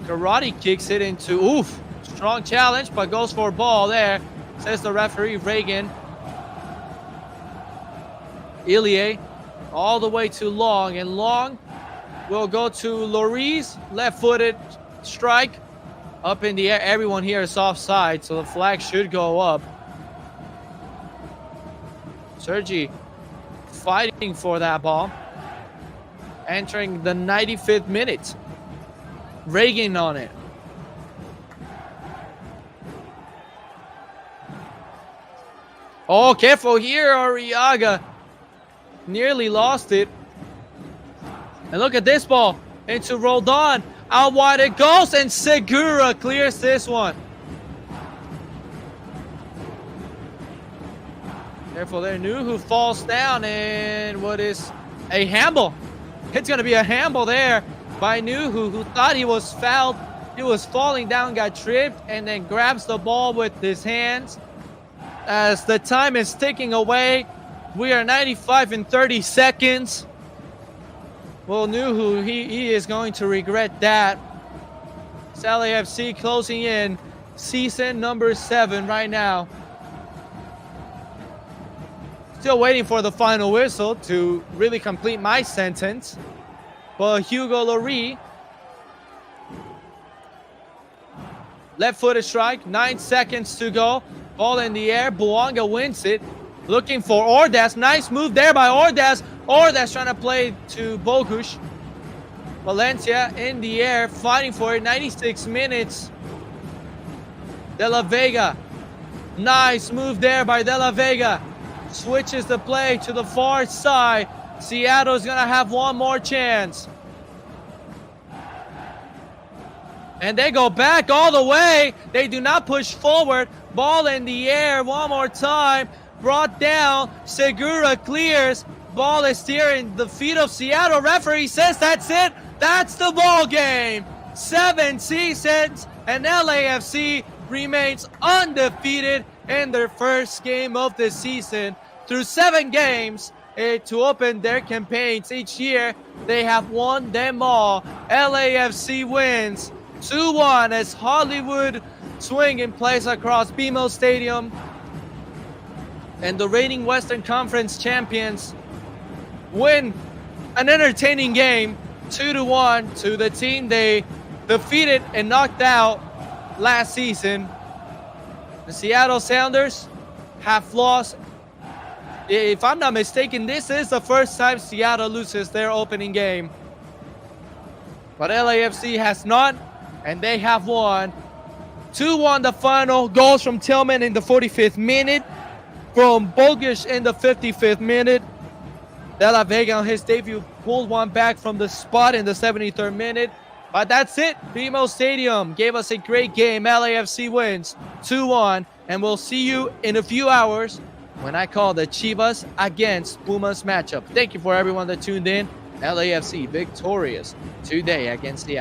Speaker 1: karate kicks it into, oof, strong challenge, but goes for a ball there, says the referee, Reagan. Ilie all the way to Long, and Long will go to Lloris, left-footed strike up in the air. Everyone here is offside, so the flag should go up. Sergi fighting for that ball. Entering the 95th minute. Reagan on it. Oh, careful here. Arriaga nearly lost it. And look at this ball. Into Roldan. Out wide it goes. And Segura clears this one. Careful there. Nuhu falls down. And what is a handball? It's going to be a handball there by Nuhu, who thought he was fouled. He was falling down, got tripped, and then grabs the ball with his hands. As the time is ticking away, we are 95 and 30 seconds. Well, Nuhu, he is going to regret that. It's LAFC closing in season number 7 right now. Still waiting for the final whistle to really complete my sentence. But Hugo Lloris, left-footed strike, 9 seconds to go. Ball in the air, Buanga wins it. Looking for Ordaz, nice move there by Ordaz. Ordaz trying to play to Bogusz. Valencia in the air, fighting for it, 96 minutes. De La Vega, nice move there by De La Vega. Switches the play to the far side. Seattle's gonna have one more chance. And they go back all the way. They do not push forward. Ball in the air one more time. Brought down. Segura clears. Ball is steering the feet of Seattle. Referee says that's it. That's the ball game. 7 seasons and LAFC remains undefeated in their first game of the season. Through 7 games to open their campaigns each year, they have won them all. LAFC wins 2-1 as Hollywood swinging plays across BMO Stadium. And the reigning Western Conference champions win an entertaining game 2-1 to the team they defeated and knocked out last season. The Seattle Sounders have lost. If I'm not mistaken, this is the first time Seattle loses their opening game. But LAFC has not, and they have won. 2-1 the final. Goals from Tillman in the 45th minute. From Bogusz in the 55th minute. De La Vega on his debut pulled one back from the spot in the 73rd minute. But that's it. BMO Stadium gave us a great game. LAFC wins 2-1. And we'll see you in a few hours when I call the Chivas against Pumas matchup. Thank you for everyone that tuned in. LAFC victorious today against the